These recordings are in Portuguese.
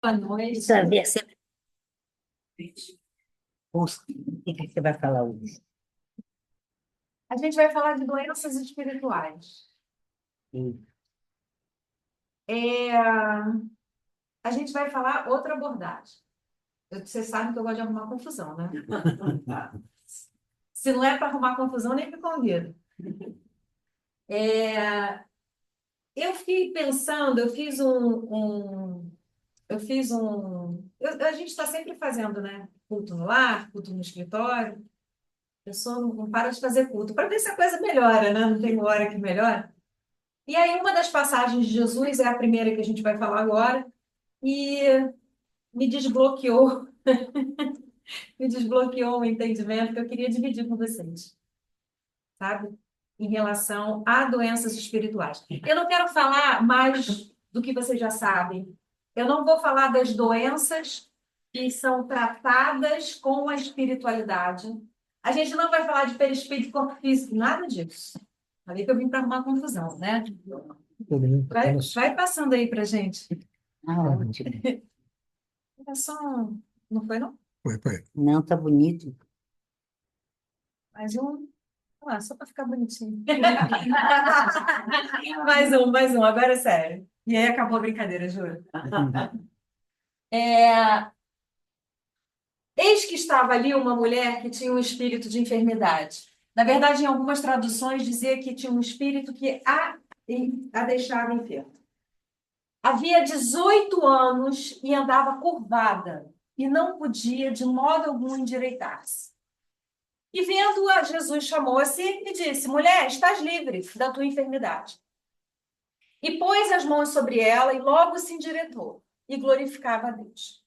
Boa noite. Precisa ver sempre. O que você vai falar hoje? A gente vai falar de doenças espirituais. Hum. É, a gente vai falar outra abordagem. Vocês sabem que eu gosto de arrumar confusão, né? Se não é para arrumar confusão, nem me convido. É, eu fiquei pensando, a gente está sempre fazendo, né? Culto no lar, culto no escritório. Eu só não paro de fazer culto para ver se a coisa melhora, né? Não tem uma hora que melhora. E aí, uma das passagens de Jesus é a primeira que a gente vai falar agora, e me desbloqueou, me desbloqueou o entendimento que eu queria dividir com vocês, sabe? Em relação a doenças espirituais. Eu não quero falar mais do que vocês já sabem. Eu não vou falar das doenças que são tratadas com a espiritualidade. A gente não vai falar de perispírito e corpo físico, nada disso. Falei que eu vim para arrumar confusão, né? Todo mundo tá no Vai passando aí para gente. ótimo. É só Não foi, não? Foi. Não, tá bonito. Mais um. Ah, só para ficar bonitinho. Mais um, agora é sério. E aí acabou a brincadeira, juro. É, Eis que estava ali uma mulher que tinha um espírito de enfermidade. Na verdade, em algumas traduções dizia que tinha um espírito que a deixava enferma. Havia 18 anos e andava curvada e não podia de modo algum endireitar-se. E vendo-a, Jesus chamou-se e disse: Mulher, estás livre da tua enfermidade. E pôs as mãos sobre ela e logo se endireitou e glorificava a Deus.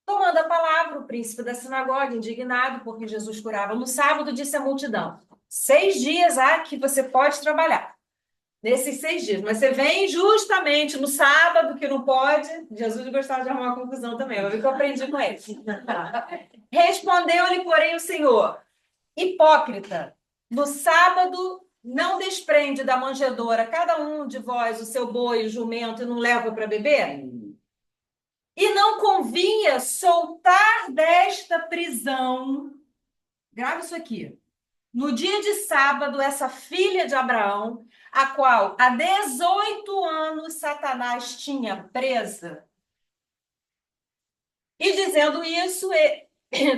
Tomando a palavra, o príncipe da sinagoga, indignado porque Jesus curava no sábado, disse à multidão: 6 dias há que você pode trabalhar. Nesses 6 dias, mas você vem justamente no sábado, que não pode. Jesus gostava de arrumar confusão também, eu vi que eu aprendi com ele. Respondeu-lhe, porém, o Senhor: Hipócrita, no sábado não desprende da manjedoura cada um de vós o seu boi, o jumento, e não leva para beber? E não convinha soltar desta prisão, grave isso aqui, no dia de sábado, essa filha de Abraão, a qual há 18 anos Satanás tinha presa. E dizendo isso,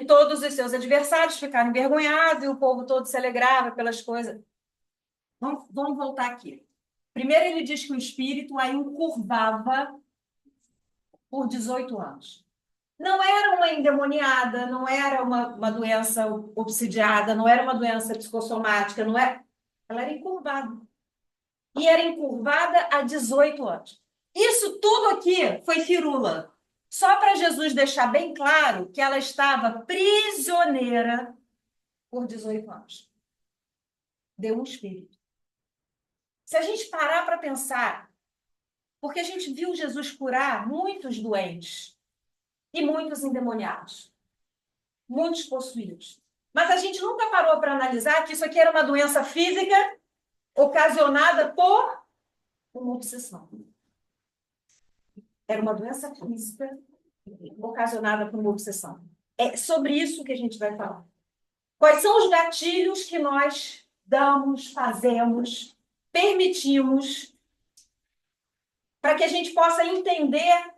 todos os seus adversários ficaram envergonhados e o povo todo se alegrava pelas coisas. Vamos voltar aqui. Primeiro ele diz que o espírito aí o curvava por 18 anos. Não era uma endemoniada, não era uma doença obsidiada, não era uma doença psicossomática, não é? Ela era encurvada. E era encurvada há 18 anos. Isso tudo aqui foi firula. Só para Jesus deixar bem claro que ela estava prisioneira por 18 anos. Deu um espírito. Se a gente parar para pensar, porque a gente viu Jesus curar muitos doentes e muitos endemoniados, muitos possuídos. Mas a gente nunca parou para analisar que isso aqui era uma doença física ocasionada por uma obsessão. Era uma doença física ocasionada por uma obsessão. É sobre isso que a gente vai falar. Quais são os gatilhos que nós damos, fazemos, permitimos, para que a gente possa entender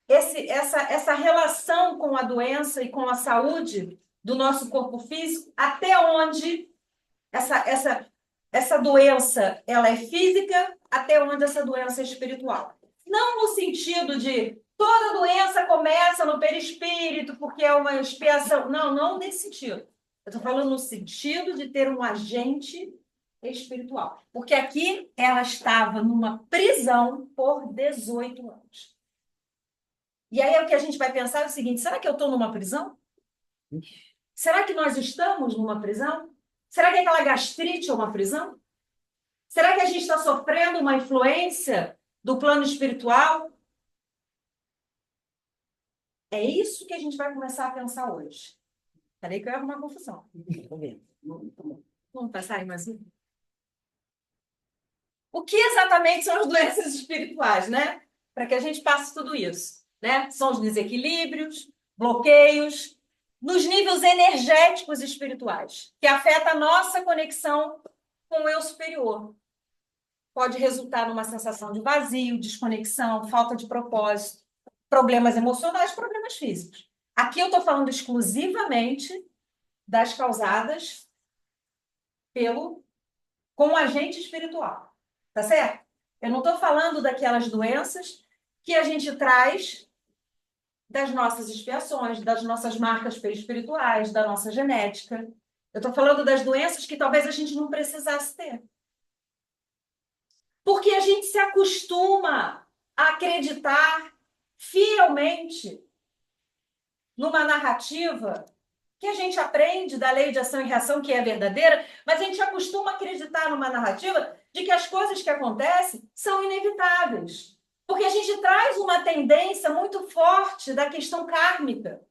essa relação com a doença e com a saúde do nosso corpo físico, até onde essa doença ela é física, até onde essa doença é espiritual. Não no sentido de toda doença começa no perispírito, porque é uma expiação. Não, não nesse sentido. Eu estou falando no sentido de ter um agente espiritual. Porque aqui ela estava numa prisão por 18 anos. E aí o que a gente vai pensar é o seguinte: será que eu estou numa prisão? Será que nós estamos numa prisão? Será que aquela gastrite é uma prisão? Será que a gente está sofrendo uma influência do plano espiritual? É isso que a gente vai começar a pensar hoje. Falei que eu ia arrumar confusão. Vamos passar aí mais um? O que exatamente são as doenças espirituais, né? Para que a gente passe tudo isso. né? São os desequilíbrios, bloqueios, nos níveis energéticos e espirituais, que afeta a nossa conexão com o eu superior. Pode resultar numa sensação de vazio, desconexão, falta de propósito, problemas emocionais, problemas físicos. Aqui eu estou falando exclusivamente das causadas com o agente espiritual, tá certo? Eu não estou falando daquelas doenças que a gente traz das nossas expiações, das nossas marcas espirituais, da nossa genética. Eu estou falando das doenças que talvez a gente não precisasse ter. Porque a gente se acostuma a acreditar fielmente numa narrativa que a gente aprende da lei de ação e reação, que é verdadeira, mas a gente acostuma a acreditar numa narrativa de que as coisas que acontecem são inevitáveis. Porque a gente traz uma tendência muito forte da questão kármica.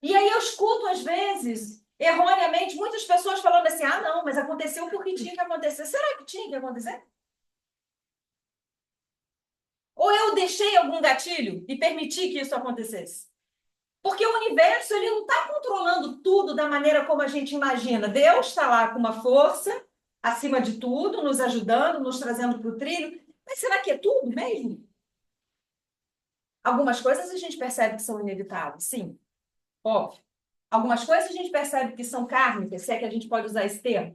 E aí eu escuto, às vezes, erroneamente, muitas pessoas falando assim, ah, não, mas aconteceu porque tinha que acontecer. Será que tinha que acontecer? Ou eu deixei algum gatilho e permiti que isso acontecesse? Porque o universo ele não está controlando tudo da maneira como a gente imagina. Deus está lá com uma força acima de tudo, nos ajudando, nos trazendo para o trilho. Mas será que é tudo mesmo? Algumas coisas a gente percebe que são inevitáveis, sim, óbvio. Algumas coisas a gente percebe que são kármicas, se é que a gente pode usar esse termo.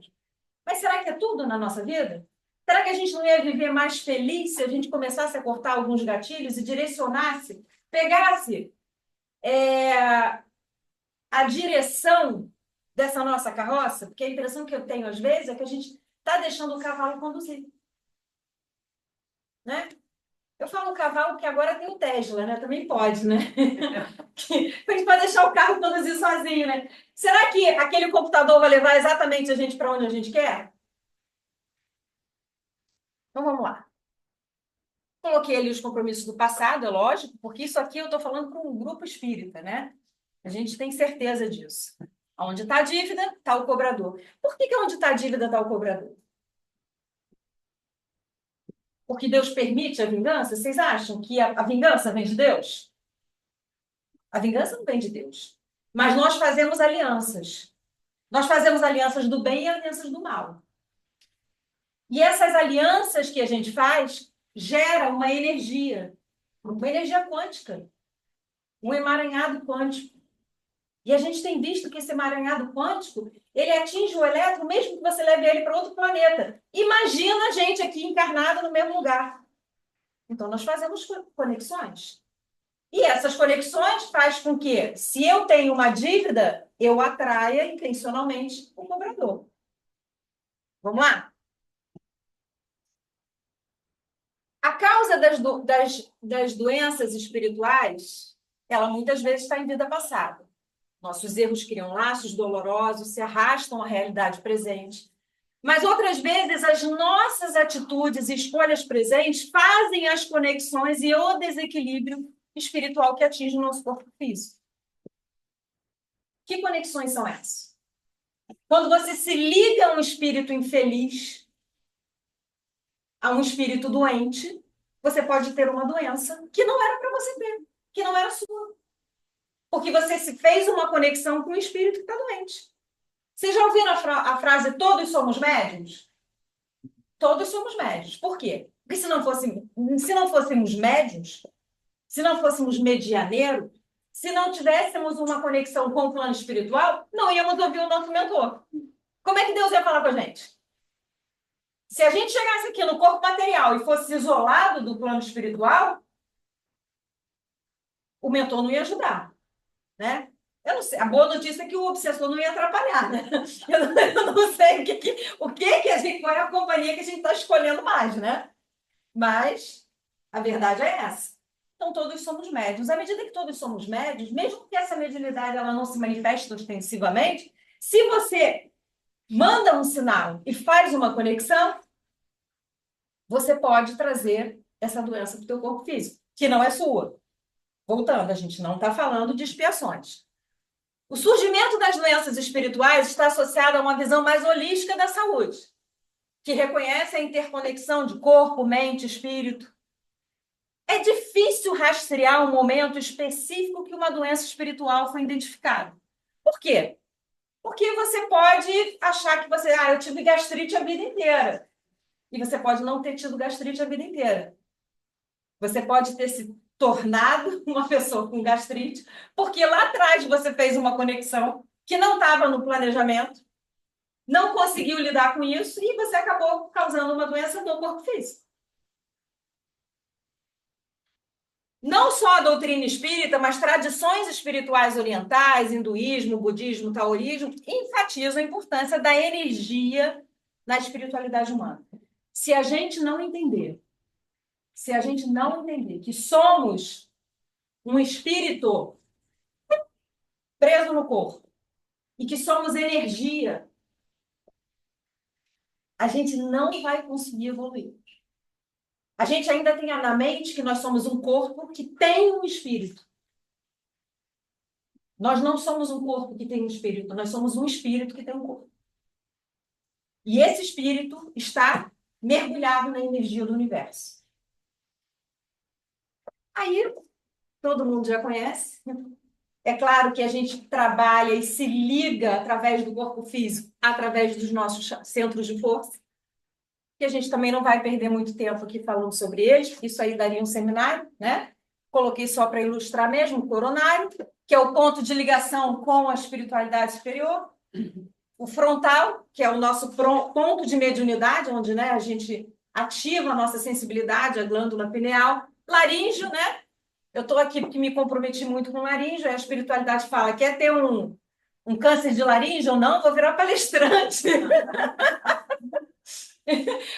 Mas será que é tudo na nossa vida? Será que a gente não ia viver mais feliz se a gente começasse a cortar alguns gatilhos e direcionasse, pegasse a direção dessa nossa carroça? Porque a impressão que eu tenho às vezes é que a gente está deixando o cavalo conduzir. Né? Eu falo cavalo porque agora tem o Tesla, né? Também pode, né? A gente pode deixar o carro conduzir sozinho, né? Será que aquele computador vai levar exatamente a gente para onde a gente quer? Então vamos lá. Coloquei ali os compromissos do passado, é lógico, porque isso aqui eu estou falando para um grupo espírita, né? A gente tem certeza disso. Onde está a dívida, está o cobrador. Por que onde está a dívida está o cobrador? Porque Deus permite a vingança? Vocês acham que a vingança vem de Deus? A vingança não vem de Deus. Mas nós fazemos alianças. Nós fazemos alianças do bem e alianças do mal. E essas alianças que a gente faz geram uma energia quântica, um emaranhado quântico. E a gente tem visto que esse emaranhado quântico, ele atinge o elétron mesmo que você leve ele para outro planeta. Imagina a gente aqui encarnado no mesmo lugar. Então, nós fazemos conexões. E essas conexões faz com que, se eu tenho uma dívida, eu atraia intencionalmente o cobrador. Vamos lá? A causa das doenças espirituais, ela muitas vezes está em vida passada. Nossos erros criam laços dolorosos, se arrastam à realidade presente. Mas outras vezes as nossas atitudes e escolhas presentes fazem as conexões e o desequilíbrio espiritual que atinge o nosso corpo físico. Que conexões são essas? Quando você se liga a um espírito infeliz, a um espírito doente, você pode ter uma doença que não era para você ter, que não era sua. Porque você se fez uma conexão com o espírito que está doente. Vocês já ouviram a frase todos somos médiuns? Todos somos médiuns. Por quê? Porque se não fôssemos médiuns, se não fôssemos medianeiros, se não tivéssemos uma conexão com o plano espiritual, não íamos ouvir o nosso mentor. Como é que Deus ia falar com a gente? Se a gente chegasse aqui no corpo material e fosse isolado do plano espiritual, o mentor não ia ajudar, né? Eu não sei. A boa notícia é que o obsessor não ia atrapalhar, né? Eu não sei o que a gente, qual é a companhia que a gente está escolhendo mais, né? Mas a verdade é essa. Então, todos somos médiuns. À medida que todos somos médiuns, mesmo que essa mediunidade ela não se manifeste ostensivamente, se você manda um sinal e faz uma conexão, você pode trazer essa doença para o teu corpo físico, que não é sua. Voltando, a gente não está falando de expiações. O surgimento das doenças espirituais está associado a uma visão mais holística da saúde, que reconhece a interconexão de corpo, mente, espírito. É difícil rastrear um momento específico que uma doença espiritual foi identificada. Por quê? Porque você pode achar que eu tive gastrite a vida inteira. E você pode não ter tido gastrite a vida inteira. Você pode ter se tornado uma pessoa com gastrite, porque lá atrás você fez uma conexão que não estava no planejamento, não conseguiu lidar com isso e você acabou causando uma doença no corpo físico. Não só a doutrina espírita, mas tradições espirituais orientais, hinduísmo, budismo, taoísmo, enfatizam a importância da energia na espiritualidade humana. Se a gente não entender, que somos um espírito preso no corpo e que somos energia, a gente não vai conseguir evoluir. A gente ainda tem na mente que nós somos um corpo que tem um espírito. Nós não somos um corpo que tem um espírito, nós somos um espírito que tem um corpo. E esse espírito está mergulhado na energia do universo. Aí, todo mundo já conhece. É claro que a gente trabalha e se liga através do corpo físico, através dos nossos centros de força, que a gente também não vai perder muito tempo aqui falando sobre eles, isso aí daria um seminário, né? Coloquei só para ilustrar mesmo o coronário, que é o ponto de ligação com a espiritualidade superior. O frontal, que é o nosso ponto de mediunidade, onde, né, a gente ativa a nossa sensibilidade, a glândula pineal. Laríngeo, né? Eu estou aqui porque me comprometi muito com laríngeo, a espiritualidade fala, quer ter um câncer de laríngeo ou não? Vou virar palestrante.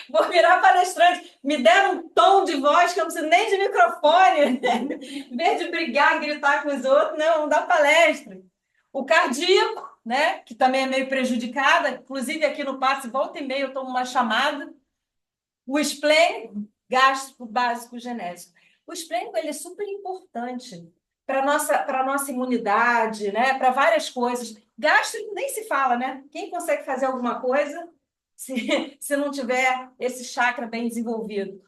Vou virar palestrante. Me deram um tom de voz que eu não preciso nem de microfone. Em vez de brigar, gritar com os outros, não dá palestra. O cardíaco, né, que também é meio prejudicada, inclusive aqui no passe, volta e meia eu tomo uma chamada. O esplênico, gástrico básico genésico. O esplênico ele é super importante para a nossa imunidade, né, para várias coisas. Gástrico nem se fala, né? Quem consegue fazer alguma coisa se não tiver esse chakra bem desenvolvido?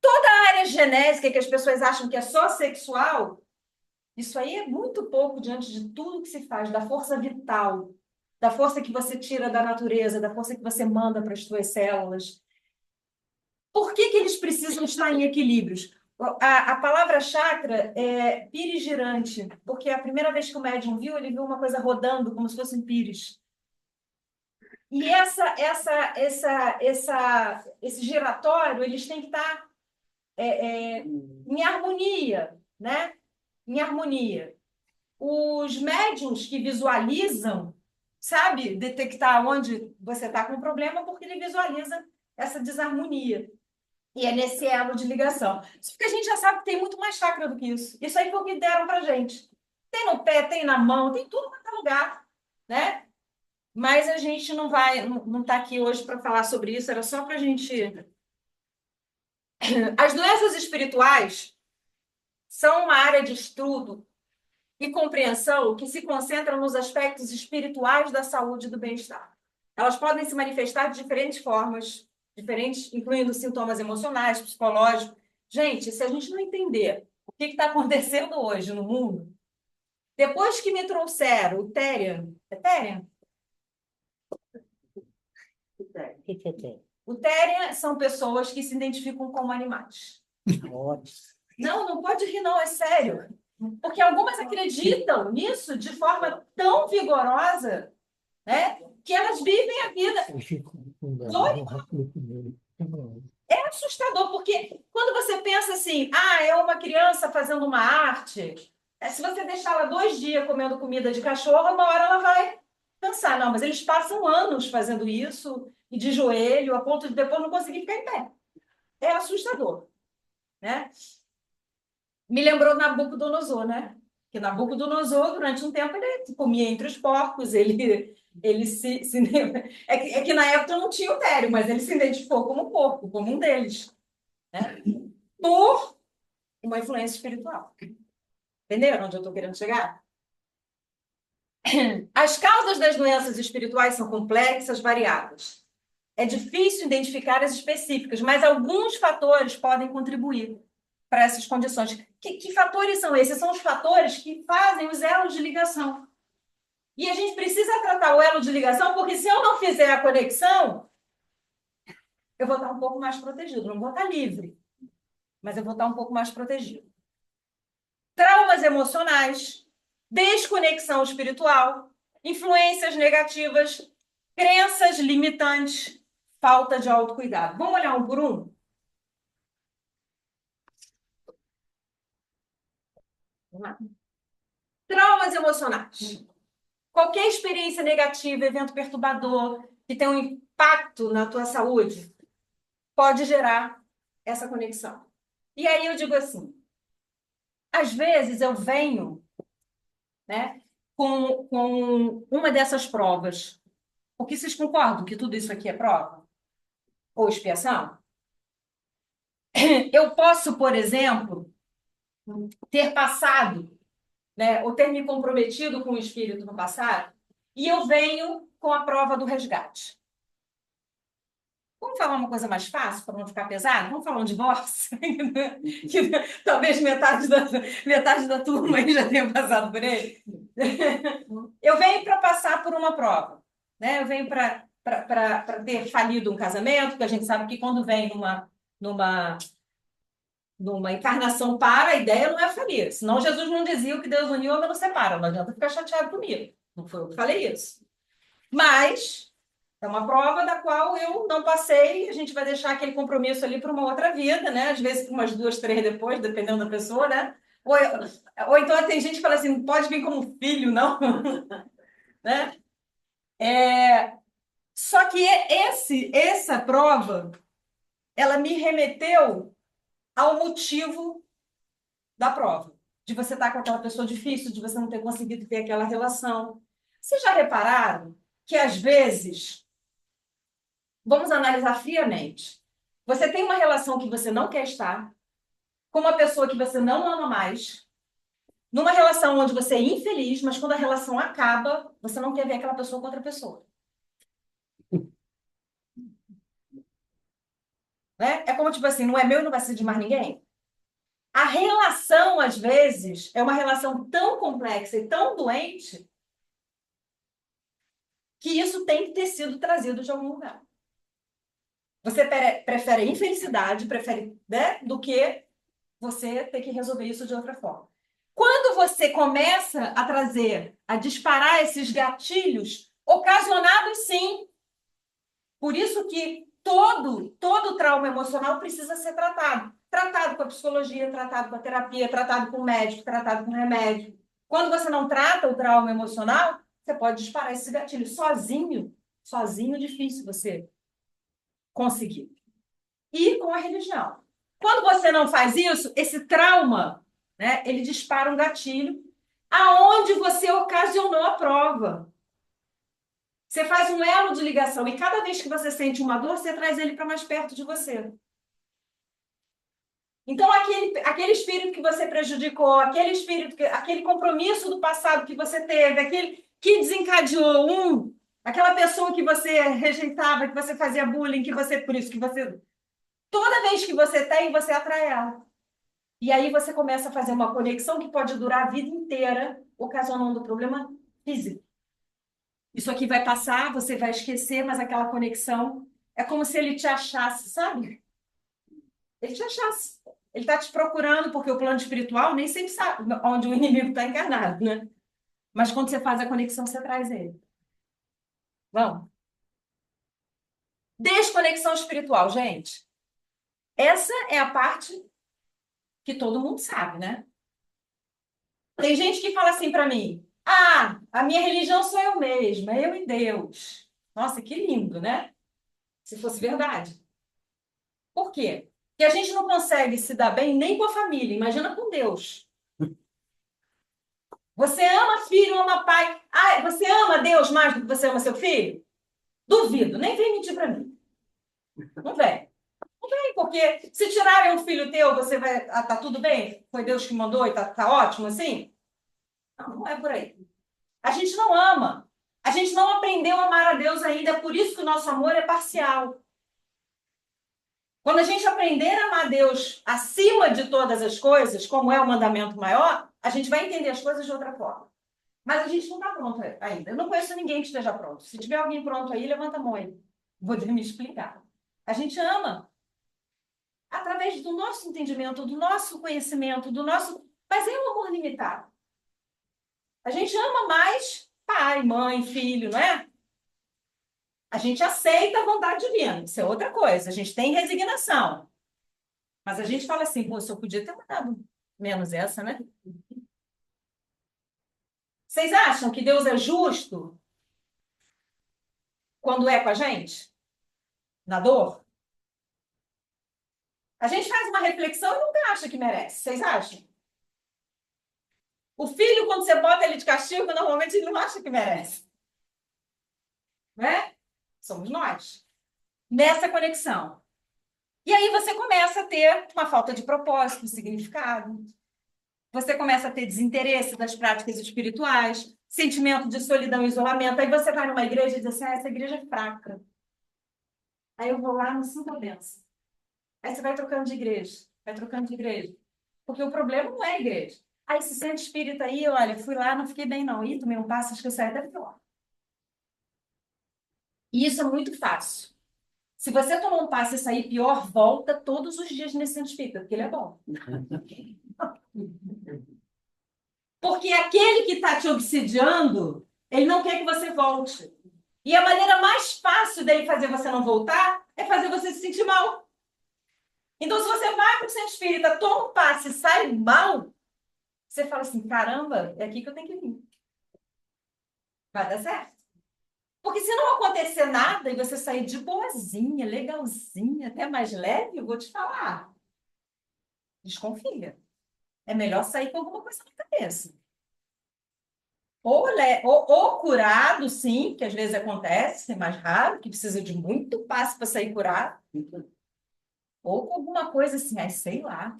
Toda a área genésica que as pessoas acham que é só sexual, isso aí é muito pouco diante de tudo que se faz, da força vital, da força que você tira da natureza, da força que você manda para as suas células. Por que eles precisam estar em equilíbrios? A palavra chakra é pirigirante, porque a primeira vez que o médium viu, ele viu uma coisa rodando como se fosse um pires. E esse giratório, eles têm que estar em harmonia, né? Em harmonia. Os médiums que visualizam, sabe, detectar onde você está com problema, porque ele visualiza essa desarmonia. E é nesse elo de ligação. Só que a gente já sabe que tem muito mais chakra do que isso. Isso aí foi o que deram pra gente. Tem no pé, tem na mão, tem tudo quanto é lugar, né? Mas a gente não está aqui hoje para falar sobre isso, era só para a gente. As doenças espirituais são uma área de estudo e compreensão que se concentra nos aspectos espirituais da saúde e do bem-estar. Elas podem se manifestar de diferentes formas, diferentes, incluindo sintomas emocionais, psicológicos. Gente, se a gente não entender o que está acontecendo hoje no mundo, depois que me trouxeram o Therian, é Therian? O que que tem? O Therian são pessoas que se identificam como animais. Ótimo. Não pode rir, não, é sério. Porque algumas acreditam nisso de forma tão vigorosa, né, que elas vivem a vida. Eu fico com É assustador, porque quando você pensa assim, é uma criança fazendo uma arte, se você deixar ela 2 dias comendo comida de cachorro, uma hora ela vai cansar. Não, mas eles passam anos fazendo isso, e de joelho, a ponto de depois não conseguir ficar em pé. É assustador, né? Me lembrou Nabucodonosor, né? Que Nabucodonosor, durante um tempo, ele comia entre os porcos, ele se é que na época não tinha o Tério, mas ele se identificou como porco, como um deles, né? Por uma influência espiritual. Entenderam onde eu estou querendo chegar? As causas das doenças espirituais são complexas, variadas. É difícil identificar as específicas, mas alguns fatores podem contribuir. para essas condições. Que fatores são esses? São os fatores que fazem os elos de ligação. E a gente precisa tratar o elo de ligação, porque se eu não fizer a conexão, eu vou estar um pouco mais protegido. Não vou estar livre, mas eu vou estar um pouco mais protegido. Traumas emocionais, desconexão espiritual, influências negativas, crenças limitantes, falta de autocuidado. Vamos olhar um por um? Vamos lá. Traumas emocionais. Qualquer experiência negativa, evento perturbador, que tem um impacto na tua saúde, pode gerar essa conexão. E aí eu digo assim, às vezes eu venho, né, com uma dessas provas, porque vocês concordam que tudo isso aqui é prova? Ou expiação? Eu posso, por exemplo, ter passado, né, ou ter me comprometido com o espírito no passado, e eu venho com a prova do resgate. Vamos falar uma coisa mais fácil, para não ficar pesado? Vamos falar um divórcio? Que talvez metade da turma aí já tenha passado por ele. Eu venho para passar por uma prova, né? Eu venho para ter falido um casamento, porque a gente sabe que quando vem numa encarnação para, a ideia não é falir. Senão Jesus não dizia o que Deus uniu, homem não separa. Não adianta ficar chateado comigo. Não foi eu que falei isso. Mas é uma prova da qual eu não passei. A gente vai deixar aquele compromisso ali para uma outra vida, né? Às vezes, umas 2, 3 depois, dependendo da pessoa, né? Ou então tem gente que fala assim, não pode vir como filho, não. Né? Só que essa prova, ela me remeteu ao motivo da prova. De você estar com aquela pessoa difícil, de você não ter conseguido ter aquela relação. Vocês já repararam que, às vezes, vamos analisar friamente, você tem uma relação que você não quer estar, com uma pessoa que você não ama mais, numa relação onde você é infeliz, mas quando a relação acaba, você não quer ver aquela pessoa com outra pessoa. Né? É como, tipo assim, não é meu e não vai ser de mais ninguém. A relação, às vezes, é uma relação tão complexa e tão doente que isso tem que ter sido trazido de algum lugar. Você prefere a infelicidade, prefere, né, do que você ter que resolver isso de outra forma. Quando você começa a trazer, a disparar esses gatilhos, ocasionados sim, por isso que todo trauma emocional precisa ser tratado. Tratado com a psicologia, tratado com a terapia, tratado com o médico, tratado com o remédio. Quando você não trata o trauma emocional, você pode disparar esses gatilhos. Sozinho, difícil você conseguir. E com a religião. Quando você não faz isso, esse trauma, né, ele dispara um gatilho aonde você ocasionou a prova. Você faz um elo de ligação e cada vez que você sente uma dor, você traz ele para mais perto de você. Então, aquele espírito que você prejudicou, aquele compromisso do passado que você teve, aquele que desencadeou aquela pessoa que você rejeitava, que você fazia bullying, por isso que você... Toda vez que você tem, você atrai ela. E aí você começa a fazer uma conexão que pode durar a vida inteira, ocasionando problema físico. Isso aqui vai passar, você vai esquecer, mas aquela conexão é como se ele te achasse, sabe? Ele te achasse. Ele está te procurando, porque o plano espiritual nem sempre sabe onde o inimigo está encarnado, né? Mas quando você faz a conexão, você traz ele. Vamos. Desconexão espiritual, gente. Essa é a parte que todo mundo sabe, né? Tem gente que fala assim para mim: ah, a minha religião sou eu mesma, eu e Deus. Nossa, que lindo, né? Se fosse verdade. Por quê? Porque a gente não consegue se dar bem nem com a família, imagina com Deus. Você ama filho, ama pai. Ah, você ama Deus mais do que você ama seu filho? Duvido, nem vem mentir para mim. Não vem. Não vem, porque se tirarem um filho teu, você vai. Ah, tá tudo bem? Foi Deus que mandou e tá ótimo assim? Não, não é por aí. A gente não ama. A gente não aprendeu a amar a Deus ainda, é por isso que o nosso amor é parcial. Quando a gente aprender a amar Deus acima de todas as coisas, como é o mandamento maior, a gente vai entender as coisas de outra forma. Mas a gente não está pronto ainda. Eu não conheço ninguém que esteja pronto. Se tiver alguém pronto aí, levanta a mão aí. Vou me explicar. A gente ama através do nosso entendimento, do nosso conhecimento, do nosso... Mas é um amor limitado. A gente ama mais pai, mãe, filho, não é? A gente aceita a vontade divina. Isso é outra coisa. A gente tem resignação. Mas a gente fala assim, pô, se eu podia ter mandado menos essa, né? Vocês acham que Deus é justo quando é com a gente? Na dor? A gente faz uma reflexão e nunca acha que merece. Vocês acham? O filho, quando você bota ele de castigo, normalmente ele não acha que merece. Não é? Somos nós. Nessa conexão. E aí você começa a ter uma falta de propósito, significado. Você começa a ter desinteresse das práticas espirituais, sentimento de solidão e isolamento. Aí você vai numa igreja e diz assim, essa igreja é fraca. Aí eu vou lá, não sinto a benção. Aí você vai trocando de igreja, vai trocando de igreja. Porque o problema não é a igreja. Aí se sente espírita aí, olha, fui lá, não fiquei bem não. Ih, tomei um passo, acho que eu saí até pior. E isso é muito fácil. Se você tomar um passo e sair pior, volta todos os dias nesse centro espírita, porque ele é bom. Porque aquele que está te obsidiando, ele não quer que você volte. E a maneira mais fácil dele fazer você não voltar é fazer você se sentir mal. Então, se você vai para o centro espírita, toma um passe e sai mal, você fala assim, caramba, é aqui que eu tenho que vir. Vai dar certo. Porque se não acontecer nada e você sair de boazinha, legalzinha, até mais leve, eu vou te falar. Desconfia. É melhor sair com alguma coisa na cabeça. Ou curado, sim, que às vezes acontece, é mais raro, que precisa de muito passe para sair curado. Ou com alguma coisa assim, aí sei lá.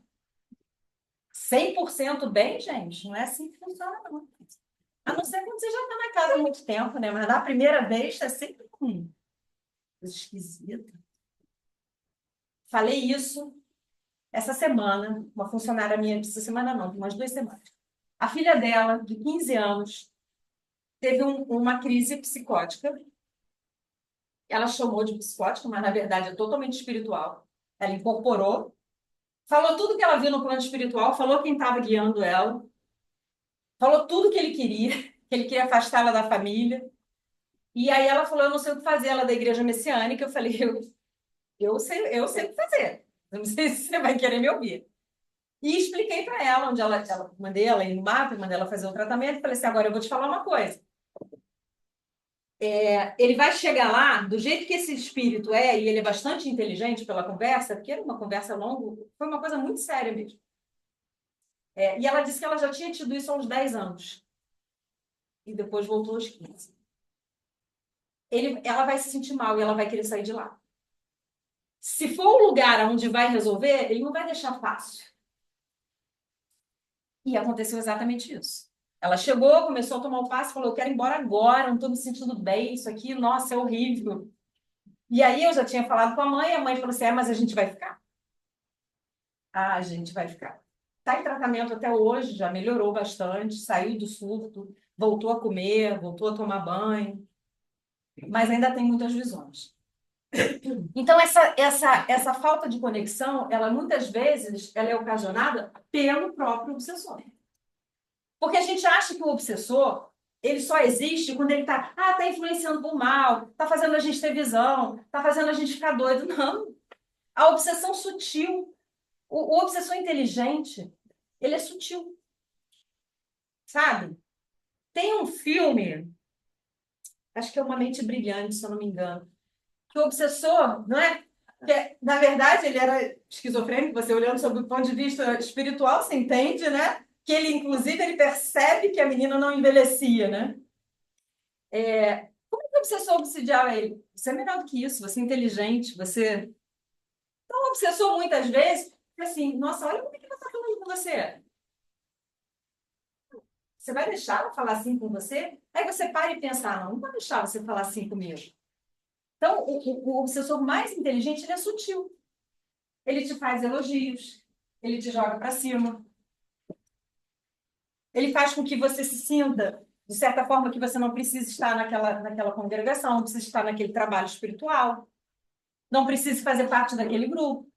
100% bem, gente, não é assim que funciona, não. A não ser quando você já está na casa há muito tempo, né? Mas na primeira vez está sempre coisa esquisita. Falei isso essa semana, uma funcionária minha, essa semana não, umas 2 semanas. A filha dela, de 15 anos, teve uma crise psicótica. Ela chamou de psicótica, mas na verdade é totalmente espiritual. Ela incorporou, falou tudo que ela viu no plano espiritual, falou quem estava guiando ela, falou tudo que ele queria afastá-la da família. E aí ela falou, eu não sei o que fazer, ela é da igreja messiânica. Eu falei, eu sei o que fazer. Eu não sei se você vai querer me ouvir. E expliquei para ela, onde ela mandei ela ir no mapa, mandei ela fazer o tratamento, e falei assim, agora eu vou te falar uma coisa. Ele vai chegar lá, do jeito que esse espírito é, e ele é bastante inteligente pela conversa, porque era uma conversa longa, foi uma coisa muito séria mesmo. E ela disse que ela já tinha tido isso há uns 10 anos. E depois voltou aos 15. Ela vai se sentir mal e ela vai querer sair de lá. Se for o lugar onde vai resolver, ele não vai deixar fácil. E aconteceu exatamente isso. Ela chegou, começou a tomar o passe, falou, eu quero ir embora agora, não estou me sentindo bem, isso aqui, nossa, é horrível. E aí eu já tinha falado com a mãe falou assim, mas a gente vai ficar. Ah, a gente vai ficar. Está em tratamento até hoje, já melhorou bastante, saiu do surto, voltou a comer, voltou a tomar banho, mas ainda tem muitas visões. Então, essa falta de conexão, ela muitas vezes ela é ocasionada pelo próprio obsessor. Porque a gente acha que o obsessor, ele só existe quando ele tá influenciando por mal, tá fazendo a gente ter visão, tá fazendo a gente ficar doido. Não. A obsessão sutil, o obsessor inteligente, ele é sutil. Sabe? Tem um filme, acho que é Uma Mente Brilhante, se eu não me engano, que o obsessor, não é? Porque, na verdade, ele era esquizofrênico, você olhando sob o ponto de vista espiritual, você entende, né? Que ele, inclusive, ele percebe que a menina não envelhecia, né? Como é que o obsessor obsidiava ele? Você é melhor do que isso, você é inteligente, você... Então, o obsessor, muitas vezes, fica assim, nossa, olha como é que ela está falando com você. Você vai deixar ela falar assim com você? Aí você para e pensa, não vou deixar você falar assim comigo. Então, o obsessor mais inteligente, ele é sutil. Ele te faz elogios, ele te joga para cima. Ele faz com que você se sinta, de certa forma, que você não precisa estar naquela congregação, não precisa estar naquele trabalho espiritual, não precisa fazer parte daquele grupo,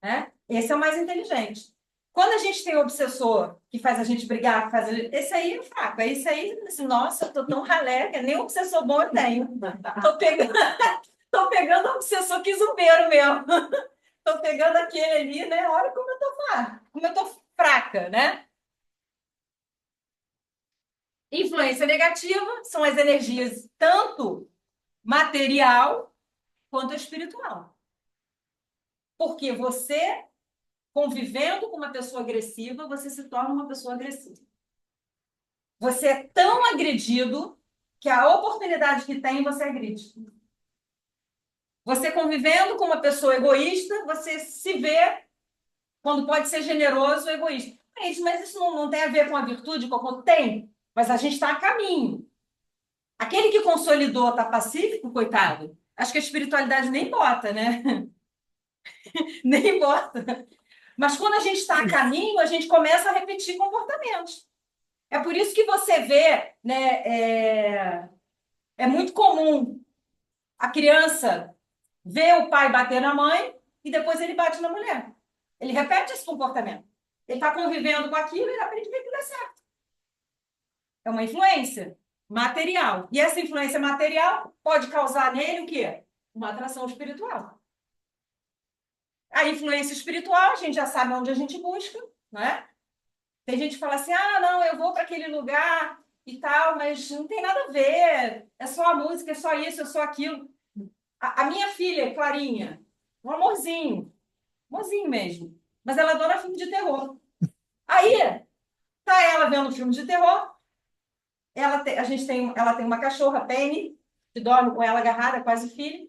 né? Esse é o mais inteligente. Quando a gente tem o obsessor que faz a gente brigar, esse aí é fraco. Esse aí, assim, nossa, eu tô tão ralé, que nem obsessor bom eu tenho. Tô pegando, tô pegando o obsessor quizumbeiro mesmo. Tô pegando aquele ali, né? Olha como eu tô fraca, né? Influência negativa são as energias tanto material quanto espiritual. Porque você, convivendo com uma pessoa agressiva, você se torna uma pessoa agressiva. Você é tão agredido que a oportunidade que tem, você agride. Você convivendo com uma pessoa egoísta, você se vê, quando pode ser generoso ou egoísta. Mas isso não tem a ver com a virtude? Tem, mas a gente está a caminho. Aquele que consolidou está pacífico, coitado. Acho que a espiritualidade nem bota, né? Nem bota. Mas quando a gente está a caminho, a gente começa a repetir comportamentos. É por isso que você vê, né? É muito comum a criança ver o pai bater na mãe e depois ele bate na mulher. Ele repete esse comportamento. Ele está convivendo com aquilo e ele aprende que aquilo é certo. É uma influência material. E essa influência material pode causar nele o quê? Uma atração espiritual. A influência espiritual, a gente já sabe onde a gente busca, né? Tem gente que fala assim, não, eu vou para aquele lugar e tal, mas não tem nada a ver, é só a música, é só isso, é só aquilo. A minha filha, Clarinha, um amorzinho mesmo, mas ela adora filme de terror. Aí, tá ela vendo filme de terror, ela tem uma cachorra, Penny, que dorme com ela agarrada, quase filha.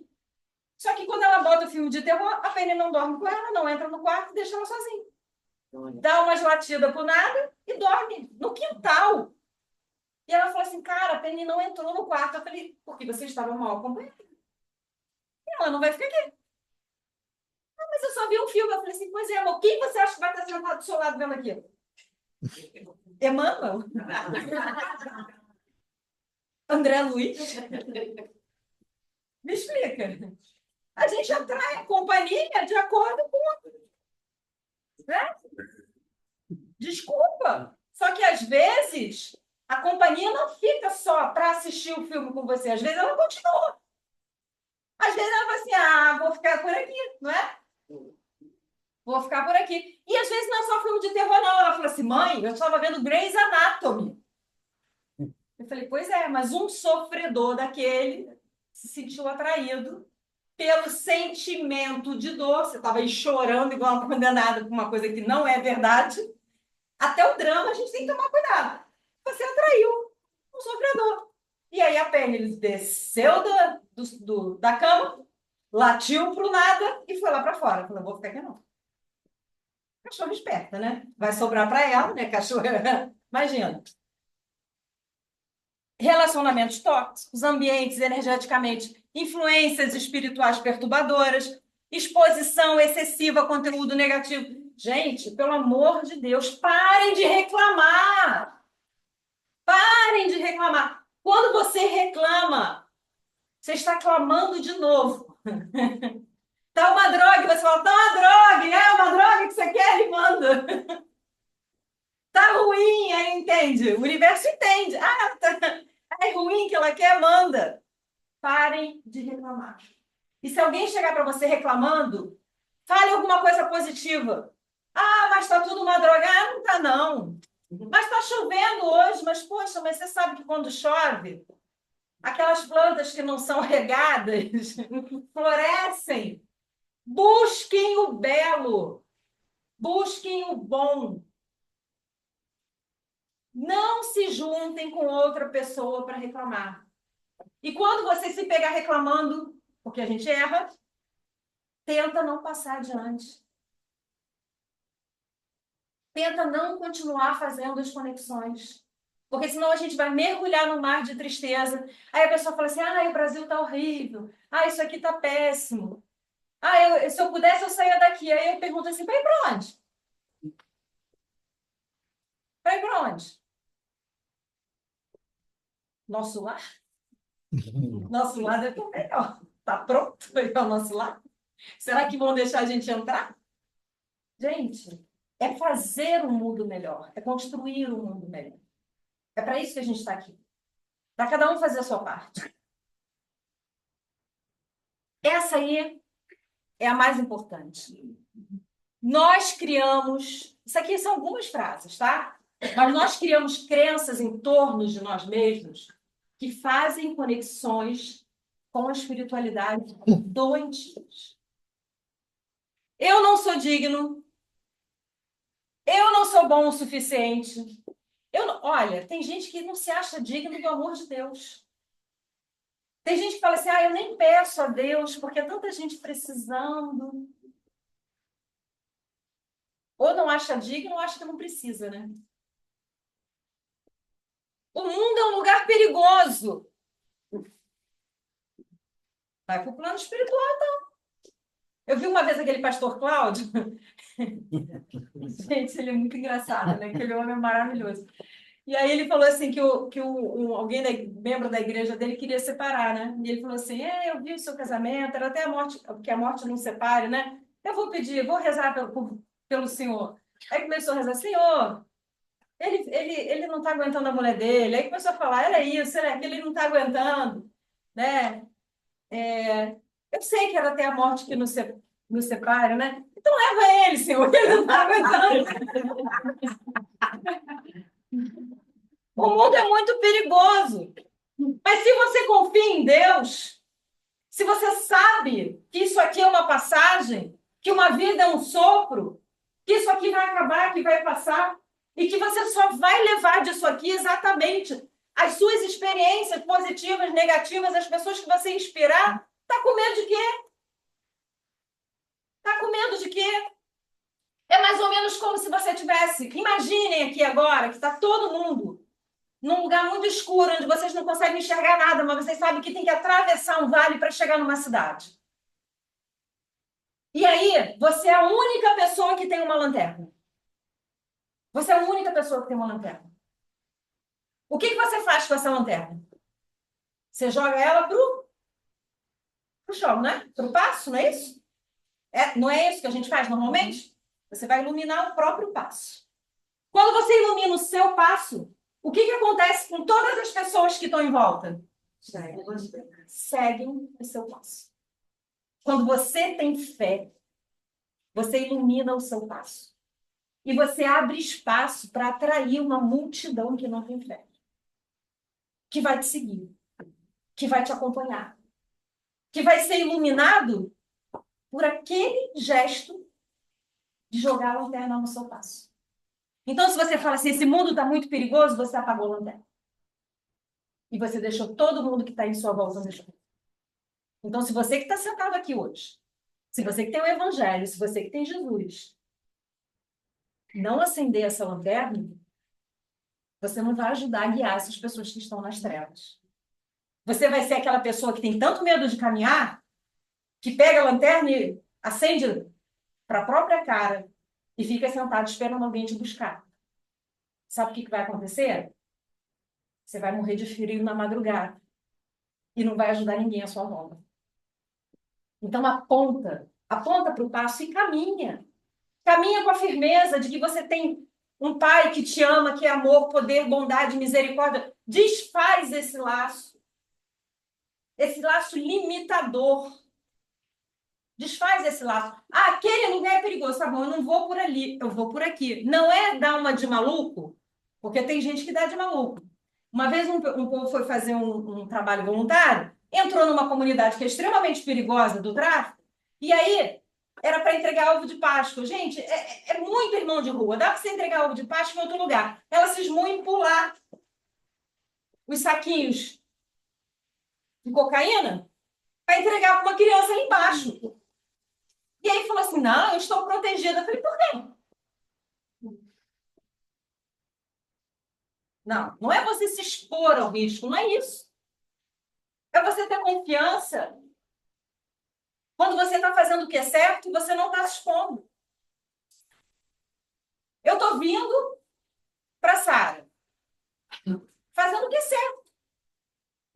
Só que quando ela bota o filme de terror, a Penny não dorme com ela, não entra no quarto e deixa ela sozinha. Dá umas latidas pro nada e dorme no quintal. E ela falou assim, cara, a Penny não entrou no quarto. Eu falei, porque você estava mal acompanhada. Ela não vai ficar aqui. Mas eu só vi um filme. Eu falei assim, pois é, amor, quem você acha que vai estar sentado do seu lado vendo aquilo? Emmanuel? André Luiz? Me explica. A gente atrai a companhia de acordo com... Né? Desculpa. Só que, às vezes, a companhia não fica só para assistir o filme com você. Às vezes, ela continua. Às vezes, ela fala assim, vou ficar por aqui, não é? Vou ficar por aqui. E, às vezes, não é só filme de terror, não. Ela fala assim, mãe, eu estava vendo Grey's Anatomy. Eu falei, pois é, mas um sofredor daquele se sentiu atraído pelo sentimento de dor. Você estava aí chorando igual uma condenada com uma coisa que não é verdade. Até o drama a gente tem que tomar cuidado. Você atraiu um sofredor. E aí a Penny desceu da cama, latiu pro nada e foi lá para fora. Falou, vou ficar aqui não. Cachorro esperta, né? Vai sobrar para ela, né? Cachorro. Imagina. Relacionamentos tóxicos, ambientes energeticamente, influências espirituais perturbadoras, exposição excessiva a conteúdo negativo. Gente, pelo amor de Deus, parem de reclamar. Parem de reclamar. Quando você reclama, você está clamando de novo. Tá uma droga, você fala, tá uma droga, é uma droga que você quer, ele manda. Tá ruim, aí entende? O universo entende. É ruim que ela quer, manda. Parem de reclamar. E se alguém chegar para você reclamando, fale alguma coisa positiva. Mas tá tudo uma droga. Não tá não. Mas tá chovendo hoje. Mas, poxa, mas você sabe que quando chove, aquelas plantas que não são regadas florescem. Busquem o belo. Busquem o bom. Não se juntem com outra pessoa para reclamar. E quando você se pegar reclamando, porque a gente erra, tenta não passar adiante. Tenta não continuar fazendo as conexões. Porque senão a gente vai mergulhar no mar de tristeza. Aí a pessoa fala assim, o Brasil está horrível. Isso aqui está péssimo. Se eu pudesse, eu saía daqui. Aí eu pergunto assim, para ir para onde? Para ir para onde? Nosso lar? Nosso lar é tão melhor. Tá pronto para ir para o nosso lar? Será que vão deixar a gente entrar? Gente, é fazer um mundo melhor, é construir um mundo melhor. É para isso que a gente está aqui. Para cada um fazer a sua parte. Essa aí é a mais importante. Nós criamos... Isso aqui são algumas frases, tá? Mas nós criamos crenças em torno de nós mesmos que fazem conexões com a espiritualidade doentias. Eu não sou digno. Eu não sou bom o suficiente. Olha, tem gente que não se acha digno do amor de Deus. Tem gente que fala assim, eu nem peço a Deus, porque é tanta gente precisando. Ou não acha digno, ou acha que não precisa, né? O mundo é um lugar perigoso. Vai para o plano espiritual, então. Eu vi uma vez aquele pastor Cláudio. Gente, ele é muito engraçado, né? Aquele homem é maravilhoso. E aí ele falou assim alguém membro da igreja dele queria separar, né? E ele falou assim, eu vi o seu casamento, era até a morte, que a morte não separe, né? Eu vou pedir, vou rezar pelo senhor. Aí começou a rezar, Senhor, ele não está aguentando a mulher dele. Aí começou a falar, era isso, era aquilo, ele não está aguentando, né? Eu sei que era até a morte que nos separa, né? Então leva ele, Senhor, ele não está aguentando. O mundo é muito perigoso. Mas se você confia em Deus, se você sabe que isso aqui é uma passagem, que uma vida é um sopro, que isso aqui vai acabar, que vai passar, e que você só vai levar disso aqui exatamente as suas experiências positivas, negativas, as pessoas que você inspirar, tá com medo de quê? Tá com medo de quê? É mais ou menos como se você tivesse... Imaginem aqui agora que está todo mundo num lugar muito escuro, onde vocês não conseguem enxergar nada, mas vocês sabem que tem que atravessar um vale para chegar numa cidade. E aí, você é a única pessoa que tem uma lanterna. Você é a única pessoa que tem uma lanterna. O que você faz com essa lanterna? Você joga ela pro chão, né? Pro passo, não é isso? Não é isso que a gente faz normalmente? Você vai iluminar o próprio passo. Quando você ilumina o seu passo, o que acontece com todas as pessoas que estão em volta? Seguem o seu passo. Quando você tem fé, você ilumina o seu passo. E você abre espaço para atrair uma multidão que não tem fé. Que vai te seguir. Que vai te acompanhar. Que vai ser iluminado por aquele gesto de jogar a lanterna no seu passo. Então, se você fala assim, esse mundo está muito perigoso, você apagou a lanterna. E você deixou todo mundo que está em sua volta no escuro. Então, se você que está sentado aqui hoje, se você que tem o Evangelho, se você que tem Jesus, não acender essa lanterna, você não vai ajudar a guiar essas pessoas que estão nas trevas. Você vai ser aquela pessoa que tem tanto medo de caminhar, que pega a lanterna e acende para a própria cara e fica sentado esperando alguém te buscar. Sabe o que vai acontecer? Você vai morrer de frio na madrugada e não vai ajudar ninguém à sua volta. Então aponta para o passo e caminha. Caminha com a firmeza de que você tem um pai que te ama, que é amor, poder, bondade, misericórdia. Desfaz esse laço limitador. Desfaz esse laço. Aquele lugar é perigoso, tá bom, eu não vou por ali, eu vou por aqui. Não é dar uma de maluco, porque tem gente que dá de maluco. Uma vez um povo foi fazer um trabalho voluntário, entrou numa comunidade que é extremamente perigosa do tráfico, e aí era para entregar ovo de Páscoa. Gente, é muito irmão de rua. Dá para você entregar ovo de Páscoa em outro lugar. Ela cismou em pular os saquinhos de cocaína para entregar para uma criança ali embaixo. E aí falou assim, não, eu estou protegida. Eu falei, por quê? Não é você se expor ao risco, não é isso. É você ter confiança. Quando você está fazendo o que é certo, você não está se expondo. Eu estou vindo para a Sara, fazendo o que é certo.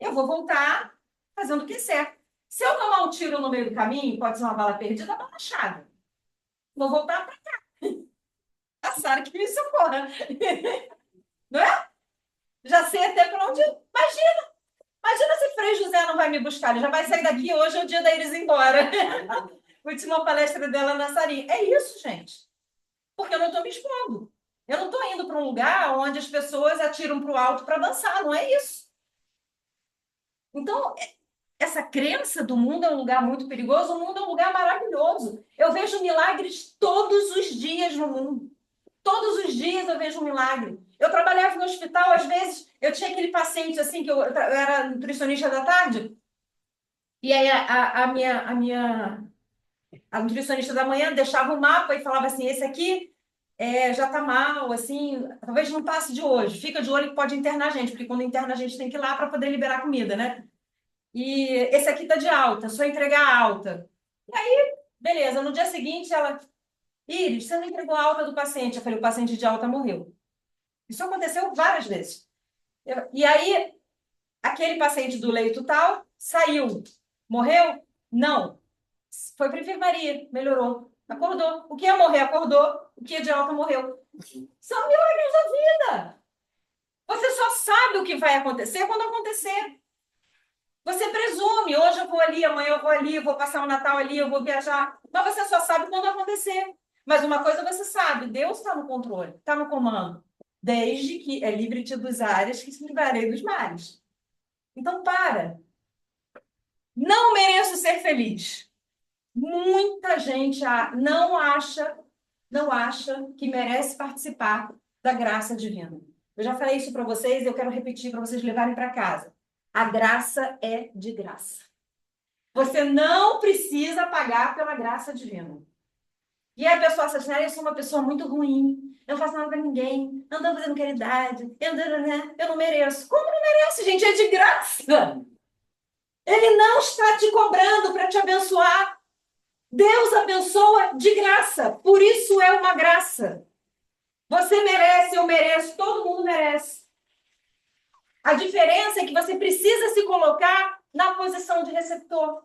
Eu vou voltar fazendo o que é certo. Se eu tomar um tiro no meio do caminho, pode ser uma bala perdida, bala achada. Vou voltar para cá. A Sara que me socorra. Não é? Já sei até para onde. Imagina se Frei José não vai me buscar. Ele já vai sair daqui. Hoje é o dia da Iris ir embora. Última palestra dela na Sarinha. É isso, gente. Porque eu não estou me expondo. Eu não estou indo para um lugar onde as pessoas atiram para o alto para dançar. Não é isso. Então, essa crença do mundo é um lugar muito perigoso. O mundo é um lugar maravilhoso. Eu vejo milagres todos os dias no mundo. Todos os dias eu vejo um milagre. Eu trabalhava no hospital, às vezes, eu tinha aquele paciente assim, que eu era nutricionista da tarde, e aí a nutricionista da manhã deixava o mapa e falava assim, esse aqui já tá mal, assim, talvez não passe de hoje. Fica de olho que pode internar a gente, porque quando interna a gente tem que ir lá para poder liberar comida, né? E esse aqui tá de alta, só entregar a alta. E aí, beleza, no dia seguinte ela, Iris, você não entregou a alta do paciente. Eu falei, o paciente de alta morreu. Isso aconteceu várias vezes. E aí, aquele paciente do leito tal saiu. Morreu? Não. Foi para a enfermaria, melhorou. Acordou. O que ia morrer, acordou. O que ia de alta, morreu. São milagres da vida. Você só sabe o que vai acontecer quando acontecer. Você presume, hoje eu vou ali, amanhã eu vou ali, eu vou passar o Natal ali, eu vou viajar. Mas você só sabe quando acontecer. Mas uma coisa você sabe, Deus está no controle, está no comando. Desde que é livre-te dos ares, que se livrarei dos mares. Então, para. Não mereço ser feliz. Muita gente não acha que merece participar da graça divina. Eu já falei isso para vocês, eu quero repetir para vocês levarem para casa. A graça é de graça. Você não precisa pagar pela graça divina. E aí a pessoa acha assim, eu sou uma pessoa muito ruim, eu não faço nada para ninguém, não estou fazendo caridade, eu não mereço. Como não merece, gente? É de graça. Ele não está te cobrando para te abençoar. Deus abençoa de graça, por isso é uma graça. Você merece, eu mereço, todo mundo merece. A diferença é que você precisa se colocar na posição de receptor.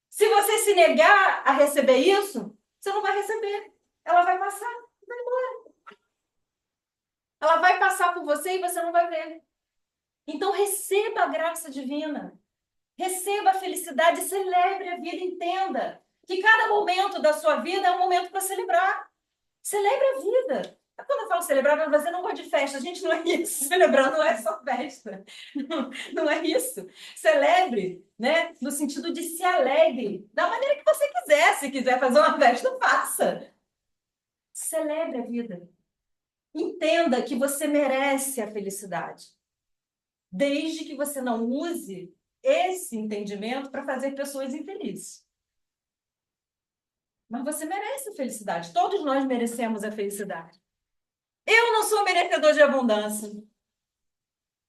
Se você se negar a receber isso, você não vai receber. Ela vai passar, vai embora. Ela vai passar por você e você não vai ver. Então receba a graça divina. Receba a felicidade, celebre a vida, entenda que cada momento da sua vida é um momento para celebrar. Celebre a vida. Quando eu falo celebrar, você não gosta de festa. Gente, não é isso. Celebrar não é só festa. Não, não é isso. Celebre, né? No sentido de se alegre. Da maneira que você quiser. Se quiser fazer uma festa, faça. Celebre a vida. Entenda que você merece a felicidade. Desde que você não use esse entendimento para fazer pessoas infelizes. Mas você merece a felicidade. Todos nós merecemos a felicidade. Eu não sou merecedor de abundância.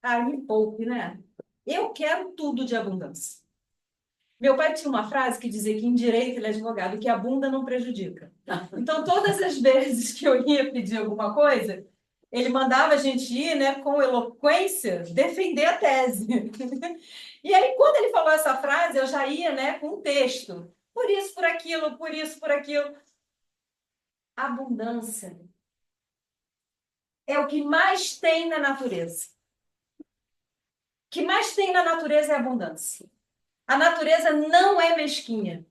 Ai, me poupe, né? Eu quero tudo de abundância. Meu pai tinha uma frase que dizia que em direito ele é advogado, que abunda não prejudica. Então, todas as vezes que eu ia pedir alguma coisa, ele mandava a gente ir, né, com eloquência, defender a tese. E aí, quando ele falou essa frase, eu já ia, né, com um texto. Por isso, por aquilo, por isso, por aquilo. Abundância é o que mais tem na natureza. O que mais tem na natureza é abundância. A natureza não é mesquinha.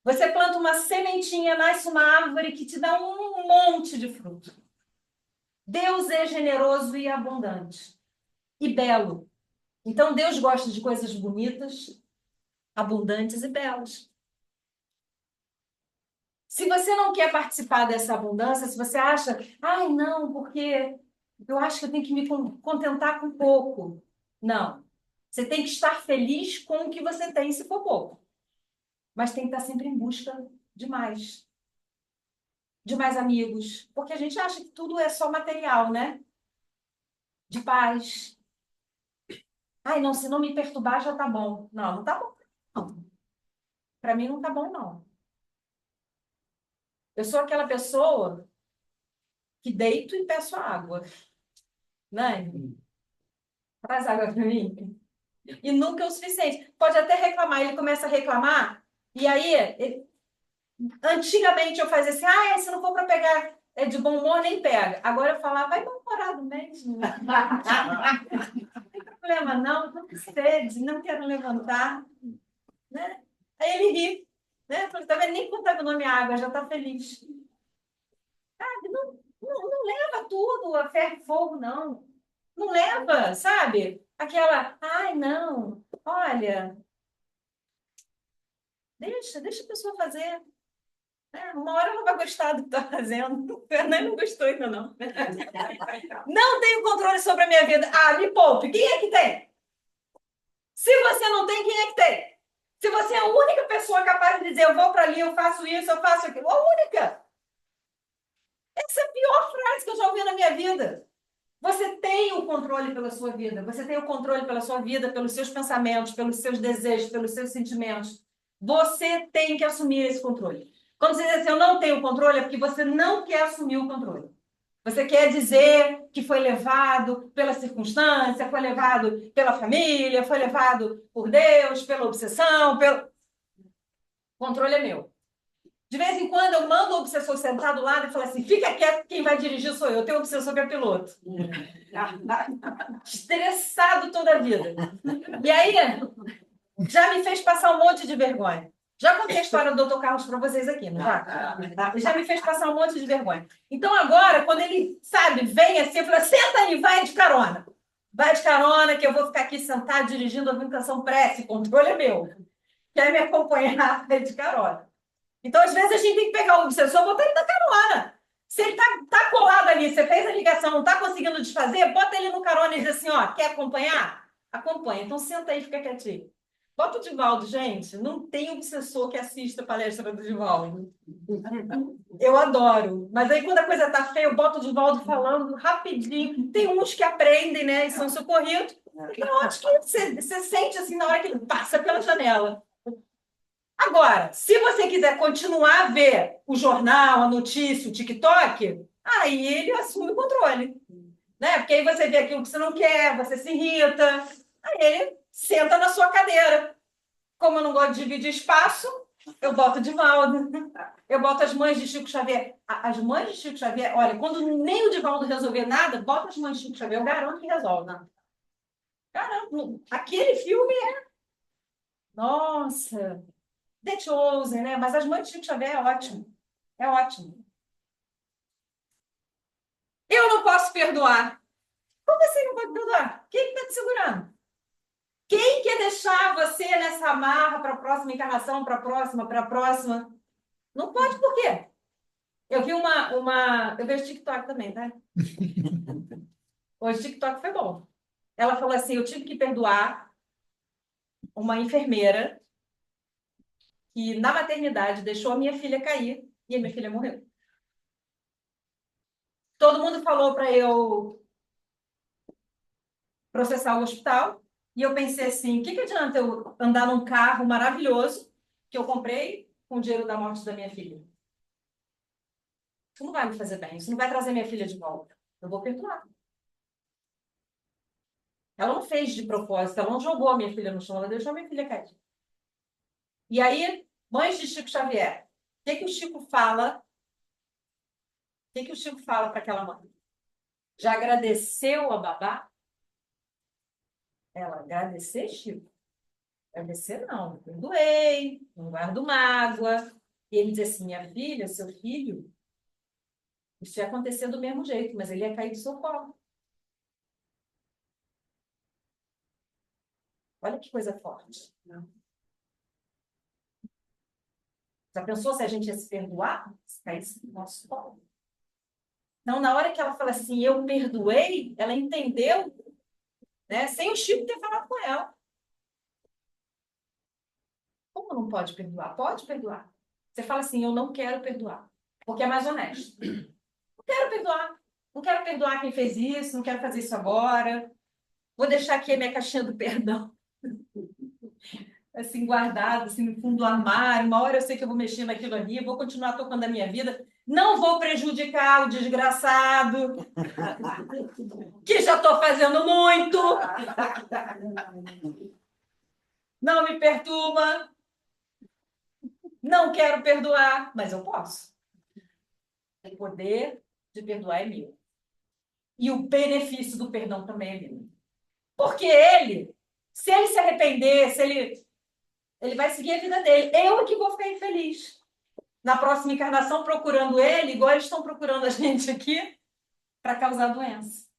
Você planta uma sementinha, nasce uma árvore que te dá um monte de fruto. Deus é generoso e abundante. E belo. Então, Deus gosta de coisas bonitas, abundantes e belas. Se você não quer participar dessa abundância, se você acha, ai, não, porque eu acho que eu tenho que me contentar com pouco. Não. Você tem que estar feliz com o que você tem, se for pouco. Mas tem que estar sempre em busca de mais. De mais amigos. Porque a gente acha que tudo é só material, né? De paz. Ai, não, se não me perturbar já tá bom. Não, não tá bom. Não. para mim não tá bom, não. Eu sou aquela pessoa que deito e peço água. Né? Traz água para mim. E nunca é o suficiente. Pode até reclamar, ele começa a reclamar, e aí, antigamente eu fazia assim, se não for para pegar de bom humor, nem pega. Agora eu falava, vai mal-humorado mesmo. Não tem problema não, tô com sede, não quero levantar. Né? Aí ele ri. Né? Falei, tá vendo? Nem contaminou minha água, já está feliz. Não leva tudo a ferro e fogo, não. Não leva, sabe? Aquela, não, olha, deixa a pessoa fazer. Uma hora ela vai gostar do que está fazendo. Ela não gostou ainda, não. Não tenho controle sobre a minha vida. Me poupe. Quem é que tem? Se você não tem, quem é que tem? Se você é a única pessoa capaz de dizer, eu vou para ali, eu faço isso, eu faço aquilo. A única. Essa é a pior frase que eu já ouvi na minha vida. Você tem o controle pela sua vida. Você tem o controle pela sua vida, pelos seus pensamentos, pelos seus desejos, pelos seus sentimentos. Você tem que assumir esse controle. Quando você diz assim, eu não tenho controle, é porque você não quer assumir o controle. Você quer dizer que foi levado pela circunstância, foi levado pela família, foi levado por Deus, pela obsessão, pelo... O controle é meu. De vez em quando eu mando o obsessor sentar do lado e falo assim, fica quieto, quem vai dirigir sou eu. Eu tenho um obsessor que é piloto. Estressado toda a vida. E aí, já me fez passar um monte de vergonha. Já contei a história do Dr. Carlos para vocês aqui, não já? Já me fez passar um monte de vergonha. Então agora, quando ele, sabe, vem assim, eu falo, senta aí, vai de carona. Vai de carona que eu vou ficar aqui sentado dirigindo a canção prece, o controle é meu. Quer me acompanhar, vai de carona. Então, às vezes, a gente tem que pegar o obsessor e botar ele na carona. Se ele tá colado ali, você fez a ligação, não está conseguindo desfazer, bota ele no carona e diz assim, quer acompanhar? Acompanha. Então, senta aí e fica quietinho. Bota o Divaldo, gente. Não tem obsessor que assista a palestra do Divaldo. Eu adoro. Mas aí, quando a coisa tá feia, eu boto o Divaldo falando rapidinho. Tem uns que aprendem, né, e são socorridos. Tem outros que você sente assim na hora que ele passa pela janela. Agora, se você quiser continuar a ver o jornal, a notícia, o TikTok, aí ele assume o controle. Né? Porque aí você vê aquilo que você não quer, você se irrita, aí ele senta na sua cadeira. Como eu não gosto de dividir espaço, eu boto Divaldo, eu boto as mães de Chico Xavier. As mães de Chico Xavier, olha, quando nem o Divaldo resolver nada, bota as mães de Chico Xavier, eu garanto que resolve. Né? Garanto. Aquele filme é... Nossa... The Chosen, né? Mas as mães de Chico Xavier é ótimo. É ótimo. Eu não posso perdoar. Como você não pode perdoar? Quem está te segurando? Quem quer deixar você nessa amarra para a próxima encarnação, para a próxima, para a próxima? Não pode, por quê? Eu vi Eu vejo TikTok também, tá? Hoje o TikTok foi bom. Ela falou assim, eu tive que perdoar uma enfermeira que na maternidade deixou a minha filha cair e a minha filha morreu. Todo mundo falou para eu processar o hospital. E eu pensei assim, o que adianta eu andar num carro maravilhoso que eu comprei com o dinheiro da morte da minha filha? Isso não vai me fazer bem, isso não vai trazer minha filha de volta. Eu vou perdoar. Ela não fez de propósito, ela não jogou a minha filha no chão, ela deixou a minha filha cair. E aí, mães de Chico Xavier, o que o Chico fala? O que o Chico fala para aquela mãe? Já agradeceu a babá? Ela, agradecer, Chico? Agradecer não, perdoei, não guardo mágoa. E ele diz assim, minha filha, seu filho, isso ia acontecer do mesmo jeito, mas ele ia cair do seu colo. Olha que coisa forte. Já pensou se a gente ia se perdoar? Se caísse do nosso colo. Então, na hora que ela fala assim, eu perdoei, ela entendeu, né, sem o Chico ter falado com ela. Como não pode perdoar? Pode perdoar. Você fala assim, eu não quero perdoar, porque é mais honesto. Não quero perdoar. Não quero perdoar quem fez isso, não quero fazer isso agora. Vou deixar aqui a minha caixinha do perdão. assim, guardado, assim, no fundo do armário. Uma hora eu sei que eu vou mexer naquilo ali, vou continuar tocando a minha vida. Não vou prejudicar o desgraçado, que já estou fazendo muito. Não me perturba. Não quero perdoar, mas eu posso. O poder de perdoar é meu. E o benefício do perdão também é meu. Porque ele, se ele se arrepender, se ele vai seguir a vida dele. Eu é que vou ficar infeliz. Na próxima encarnação, procurando ele, igual eles estão procurando a gente aqui, para causar doença.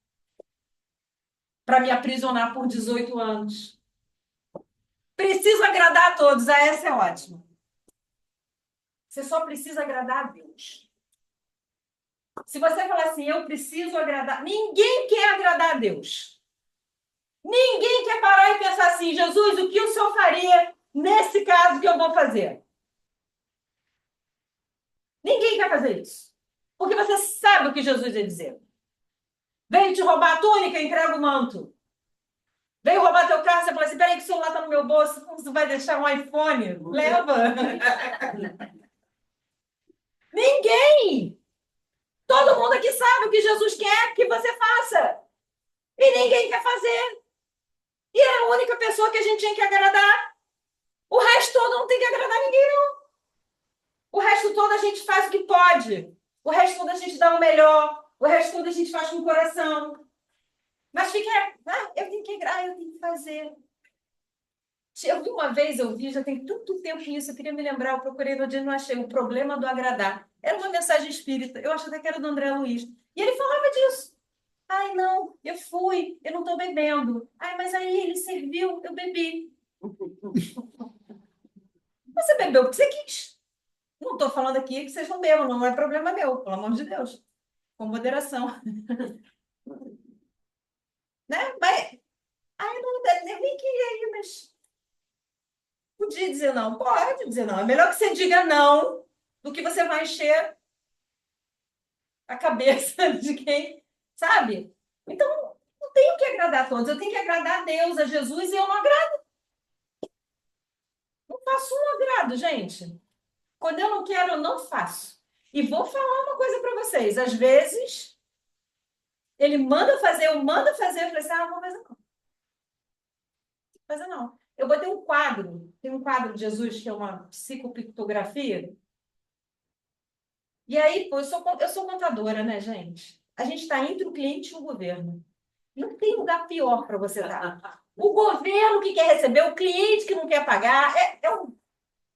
Para me aprisionar por 18 anos. Preciso agradar a todos. Ah, essa é ótima. Você só precisa agradar a Deus. Se você falar assim, eu preciso agradar... Ninguém quer agradar a Deus. Ninguém quer parar e pensar assim, Jesus, o que o Senhor faria nesse caso que eu vou fazer? Ninguém quer fazer isso. Porque você sabe o que Jesus ia dizer. Veio te roubar a túnica, entrega o manto. Veio roubar teu carro, você fala assim, peraí que o celular está no meu bolso, você vai deixar um iPhone? Leva. Ninguém! Todo mundo aqui sabe o que Jesus quer que você faça. E ninguém quer fazer. E é a única pessoa que a gente tinha que agradar. O resto todo não tem que agradar ninguém, não. O resto todo a gente faz o que pode. O resto todo a gente dá o melhor. O resto todo a gente faz com o coração. Mas fica, eu tenho que agradar, eu tenho que fazer. Eu vi uma vez, já tem tanto tempo isso, eu queria me lembrar, eu procurei no dia e não achei. O problema do agradar. Era uma mensagem espírita, eu acho até que era do André Luiz. E ele falava disso. Ai, não, eu fui, eu não estou bebendo. Ai, mas aí ele serviu, eu bebi. Você bebeu porque você quis. Não estou falando aqui que vocês não bebam, não é problema meu, pelo amor de Deus. Com moderação. Né? Mas, ai, não, eu nem queria ir, mas podia dizer não. Pode dizer não. É melhor que você diga não do que você vai encher a cabeça de quem, sabe? Então, não tenho que agradar a todos. Eu tenho que agradar a Deus, a Jesus, e eu não agrado. Não faço um agrado, gente. Quando eu não quero, eu não faço. E vou falar uma coisa para vocês. Às vezes, ele manda fazer, eu mando fazer, eu falei assim, não vou fazer não. Não vou fazer não. Eu botei um quadro, tem um quadro de Jesus que é uma psicopictografia. E aí, pô, eu sou contadora, né, gente? A gente está entre o cliente e o governo. Não tem lugar pior para você estar. O governo que quer receber, o cliente que não quer pagar.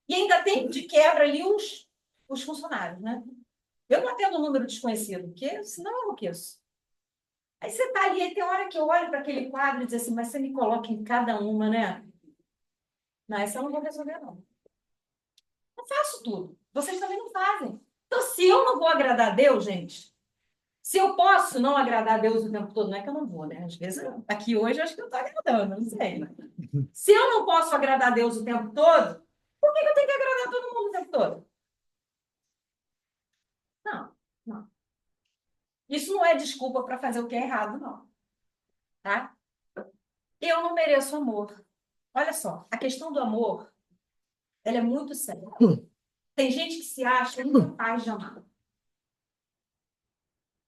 E ainda tem de quebra ali os funcionários, né? Eu não atendo um número desconhecido, porque senão eu enlouqueço. Aí você está ali, aí tem hora que eu olho para aquele quadro e diz assim, mas você me coloca em cada uma, né? Não, essa eu não vou resolver, não. Eu faço tudo. Vocês também não fazem. Então, se eu não vou agradar a Deus, gente, se eu posso não agradar a Deus o tempo todo, não é que eu não vou, né? Às vezes, aqui hoje, eu acho que eu estou agradando, não sei. Se eu não posso agradar a Deus o tempo todo, por que eu tenho que agradar todo mundo o tempo todo? Não, não. Isso não é desculpa para fazer o que é errado, não. Tá? Eu não mereço amor. Olha só, a questão do amor, ela é muito séria. Tem gente que se acha incapaz de amar.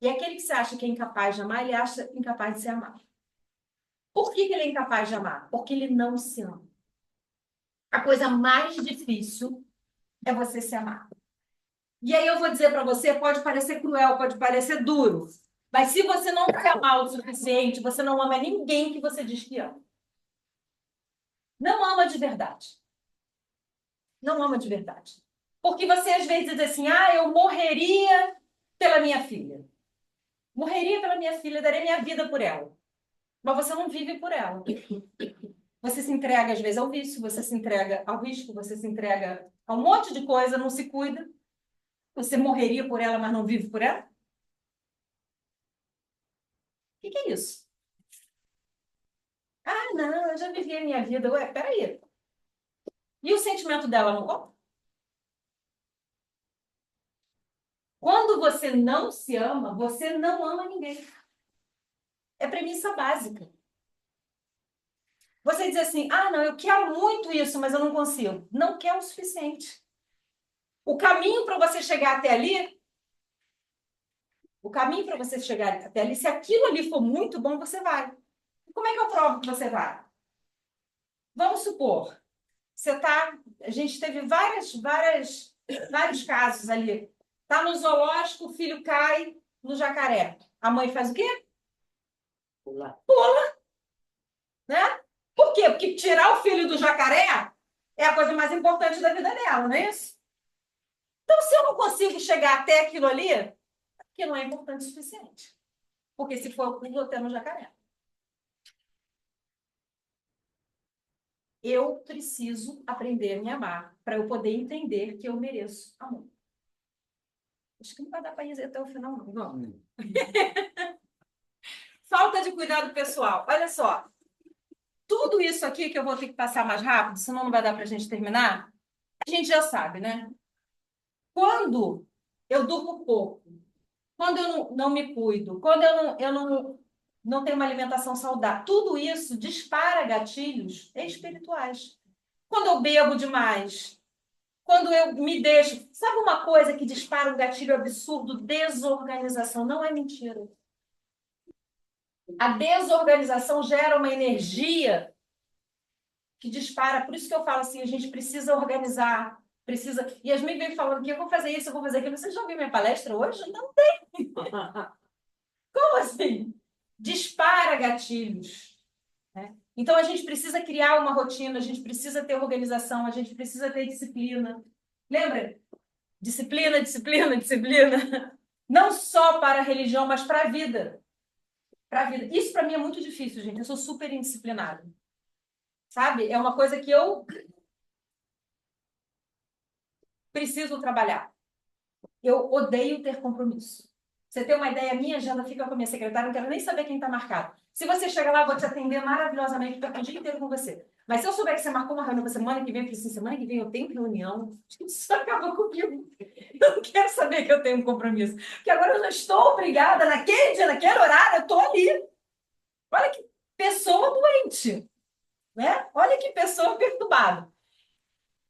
E aquele que se acha que é incapaz de amar, ele acha incapaz de ser amado. Por que ele é incapaz de amar? Porque ele não se ama. A coisa mais difícil é você se amar. E aí eu vou dizer para você, pode parecer cruel, pode parecer duro, mas se você não se amar o suficiente, você não ama ninguém que você diz que ama. Não ama de verdade. Não ama de verdade. Porque você às vezes diz assim, eu morreria pela minha filha. Morreria pela minha filha, daria minha vida por ela. Mas você não vive por ela. Você se entrega, às vezes, ao vício, você se entrega ao risco, você se entrega a um monte de coisa, não se cuida. Você morreria por ela, mas não vive por ela? O que é isso? Não, eu já vivi a minha vida. Ué, peraí. E o sentimento dela não conta? Quando você não se ama, você não ama ninguém. É premissa básica. Você diz assim, ah, não, eu quero muito isso, mas eu não consigo. Não quer o suficiente. O caminho para você chegar até ali, se aquilo ali for muito bom, você vai. Como é que eu provo que você vai? Vamos supor, a gente teve vários casos ali. Tá no zoológico, o filho cai no jacaré. A mãe faz o quê? Pula. Né? Por quê? Porque tirar o filho do jacaré é a coisa mais importante da vida dela, não é isso? Então, se eu não consigo chegar até aquilo ali, que não é importante o suficiente. Porque se for, eu pulo até no jacaré. Eu preciso aprender a me amar para eu poder entender que eu mereço amor. Acho que não vai dar para ir até o final, não. Falta de cuidado pessoal. Olha só. Tudo isso aqui que eu vou ter que passar mais rápido, senão não vai dar para a gente terminar, a gente já sabe, né? Quando eu durmo pouco, quando eu não me cuido, quando eu não tenho uma alimentação saudável, tudo isso dispara gatilhos espirituais. Quando eu bebo demais, quando eu me deixo. Sabe uma coisa que dispara um gatilho absurdo? Desorganização. Não é mentira. A desorganização gera uma energia que dispara. Por isso que eu falo assim, a gente precisa organizar. Precisa. E as meninas vêm falando que eu vou fazer isso, eu vou fazer aquilo. Vocês já ouviram minha palestra hoje? Não tem. Como assim? Dispara gatilhos. Né? Então, a gente precisa criar uma rotina, a gente precisa ter organização, a gente precisa ter disciplina. Lembra? Disciplina, disciplina, disciplina. Não só para a religião, mas para a vida. Para a vida. Isso para mim é muito difícil, gente. Eu sou super indisciplinada. Sabe? É uma coisa que eu preciso trabalhar. Eu odeio ter compromisso. Você tem uma ideia, minha agenda fica com a minha secretária, não quero nem saber quem está marcado. Se você chegar lá, eu vou te atender maravilhosamente, ficar o dia inteiro com você. Mas se eu souber que você marcou uma reunião para semana que vem, eu falei assim, semana que vem eu tenho reunião, isso acaba comigo. Eu não quero saber que eu tenho um compromisso. Porque agora eu não estou obrigada, naquele dia, naquele horário, eu estou ali. Olha que pessoa doente. Né? Olha que pessoa perturbada.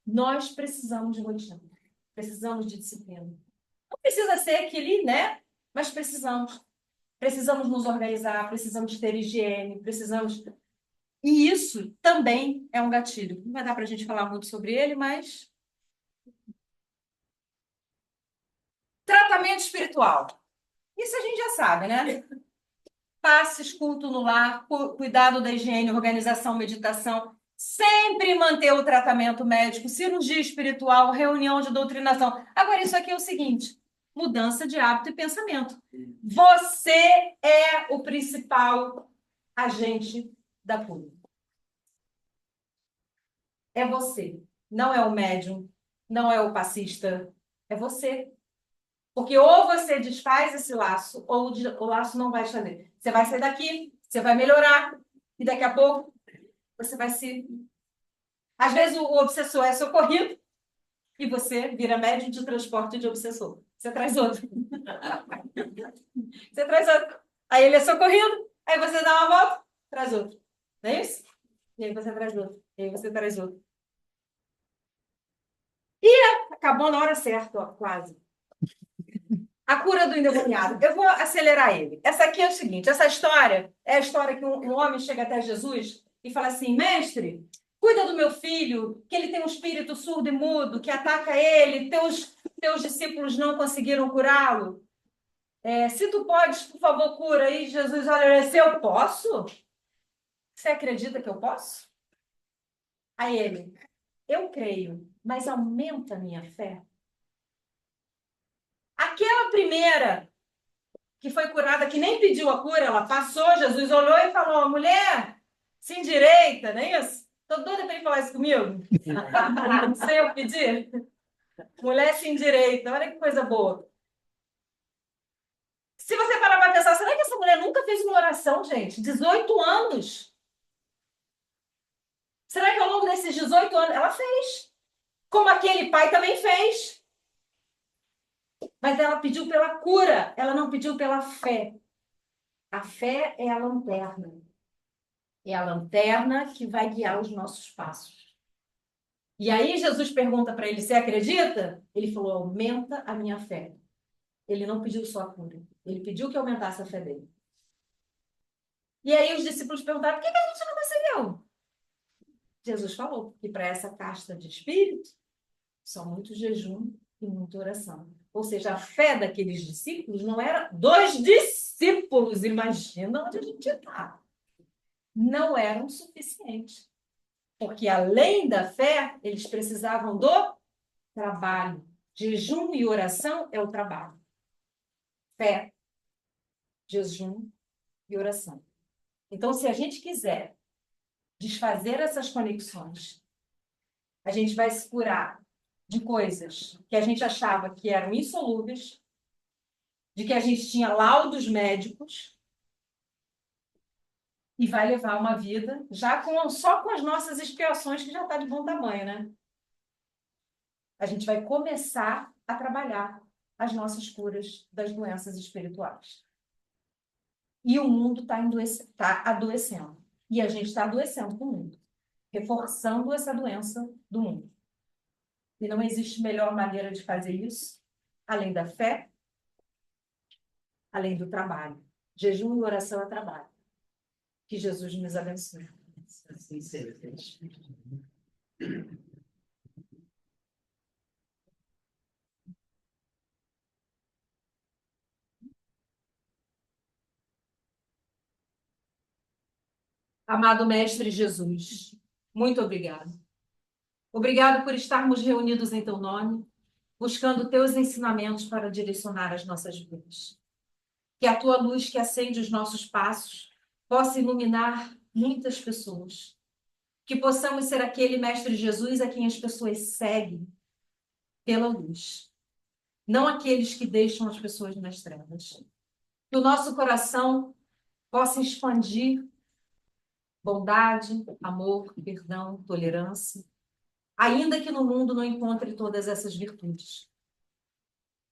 Nós precisamos de rotina. Precisamos de disciplina. Não precisa ser aquele, né? Mas precisamos. Precisamos nos organizar, precisamos ter higiene, precisamos. E isso também é um gatilho. Não vai dar para a gente falar muito sobre ele, mas. Tratamento espiritual. Isso a gente já sabe, né? Passes, culto no lar, cuidado da higiene, organização, meditação. Sempre manter o tratamento médico, cirurgia espiritual, reunião de doutrinação. Agora, isso aqui é o seguinte: mudança de hábito e pensamento. Você é o principal agente da cura. É você. Não é o médium, não é o passista, é você. Porque ou você desfaz esse laço, ou o laço não vai te fazer. Você vai sair daqui, você vai melhorar, e daqui a pouco você vai se. Às vezes o obsessor é socorrido e você vira médium de transporte de obsessor. Você traz outro. Você traz outro. Aí ele é socorrido, aí você dá uma volta, traz outro. Não é isso? E aí você traz outro. E aí você traz outro. Acabou na hora certa, ó, quase. A cura do endemoniado. Eu vou acelerar ele. Essa aqui é o seguinte: essa história é a história que um homem chega até Jesus e fala assim: mestre, cuida do meu filho, que ele tem um espírito surdo e mudo, que ataca ele, teus discípulos não conseguiram curá-lo. Se tu podes, por favor, cura. Aí Jesus olha, se eu posso? Você acredita que eu posso? Aí ele, eu creio, mas aumenta a minha fé. Aquela primeira que foi curada, que nem pediu a cura, ela passou, Jesus olhou e falou, mulher, se endireita, não é isso? Tô doida para ele falar isso comigo. Não sei eu pedir. Mulher se endireita, olha que coisa boa. Se você parar para pensar, será que essa mulher nunca fez uma oração, gente? 18 anos. Será que ao longo desses 18 anos ela fez? Como aquele pai também fez. Mas ela pediu pela cura, ela não pediu pela fé. A fé é a lanterna. É a lanterna que vai guiar os nossos passos. E aí Jesus pergunta para ele, você acredita? Ele falou, aumenta a minha fé. Ele não pediu só a cura. Ele pediu que aumentasse a fé dele. E aí os discípulos perguntaram, por que a gente não conseguiu? Jesus falou que para essa casta de espírito, só muito jejum e muita oração. Ou seja, a fé daqueles discípulos não era dos discípulos, imagina onde a gente está. Não eram suficientes. Porque além da fé, eles precisavam do trabalho. Jejum e oração é o trabalho. Fé, jejum e oração. Então, se a gente quiser desfazer essas conexões, a gente vai se curar de coisas que a gente achava que eram insolúveis, de que a gente tinha laudos médicos, e vai levar uma vida já só com as nossas expiações, que já está de bom tamanho, né? A gente vai começar a trabalhar as nossas curas das doenças espirituais. E o mundo está adoecendo. E a gente está adoecendo com o mundo, reforçando essa doença do mundo. E não existe melhor maneira de fazer isso, além da fé, além do trabalho. Jejum e oração é trabalho. Que Jesus nos abençoe. Assim seja. Amado Mestre Jesus, muito obrigado. Obrigado por estarmos reunidos em teu nome, buscando teus ensinamentos para direcionar as nossas vidas. Que a tua luz que acende os nossos passos possa iluminar muitas pessoas. Que possamos ser aquele Mestre Jesus a quem as pessoas seguem pela luz. Não aqueles que deixam as pessoas nas trevas. Que o nosso coração possa expandir bondade, amor, perdão, tolerância, ainda que no mundo não encontre todas essas virtudes.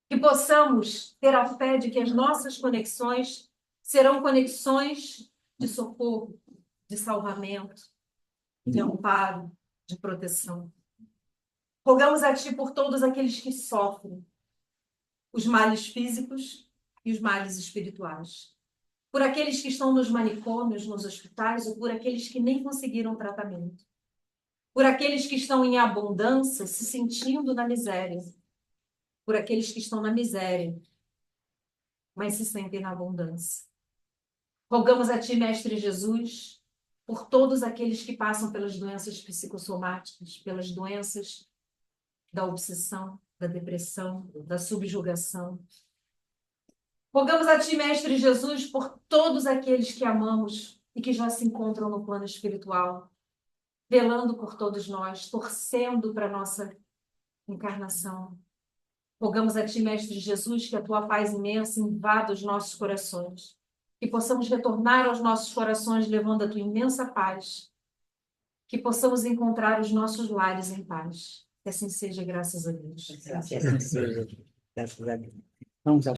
Que possamos ter a fé de que as nossas conexões serão conexões de socorro, de salvamento, de amparo, de proteção. Rogamos a Ti por todos aqueles que sofrem os males físicos e os males espirituais. Por aqueles que estão nos manicômios, nos hospitais, ou por aqueles que nem conseguiram tratamento. Por aqueles que estão em abundância, se sentindo na miséria. Por aqueles que estão na miséria, mas se sentem na abundância. Rogamos a Ti, Mestre Jesus, por todos aqueles que passam pelas doenças psicossomáticas, pelas doenças da obsessão, da depressão, da subjugação. Rogamos a Ti, Mestre Jesus, por todos aqueles que amamos e que já se encontram no plano espiritual, velando por todos nós, torcendo para a nossa encarnação. Rogamos a Ti, Mestre Jesus, que a Tua paz imensa invada os nossos corações, que possamos retornar aos nossos corações levando a Tua imensa paz, que possamos encontrar os nossos lares em paz. Que assim seja, graças a Deus. Assim seja. Graças a Deus. Vamos ao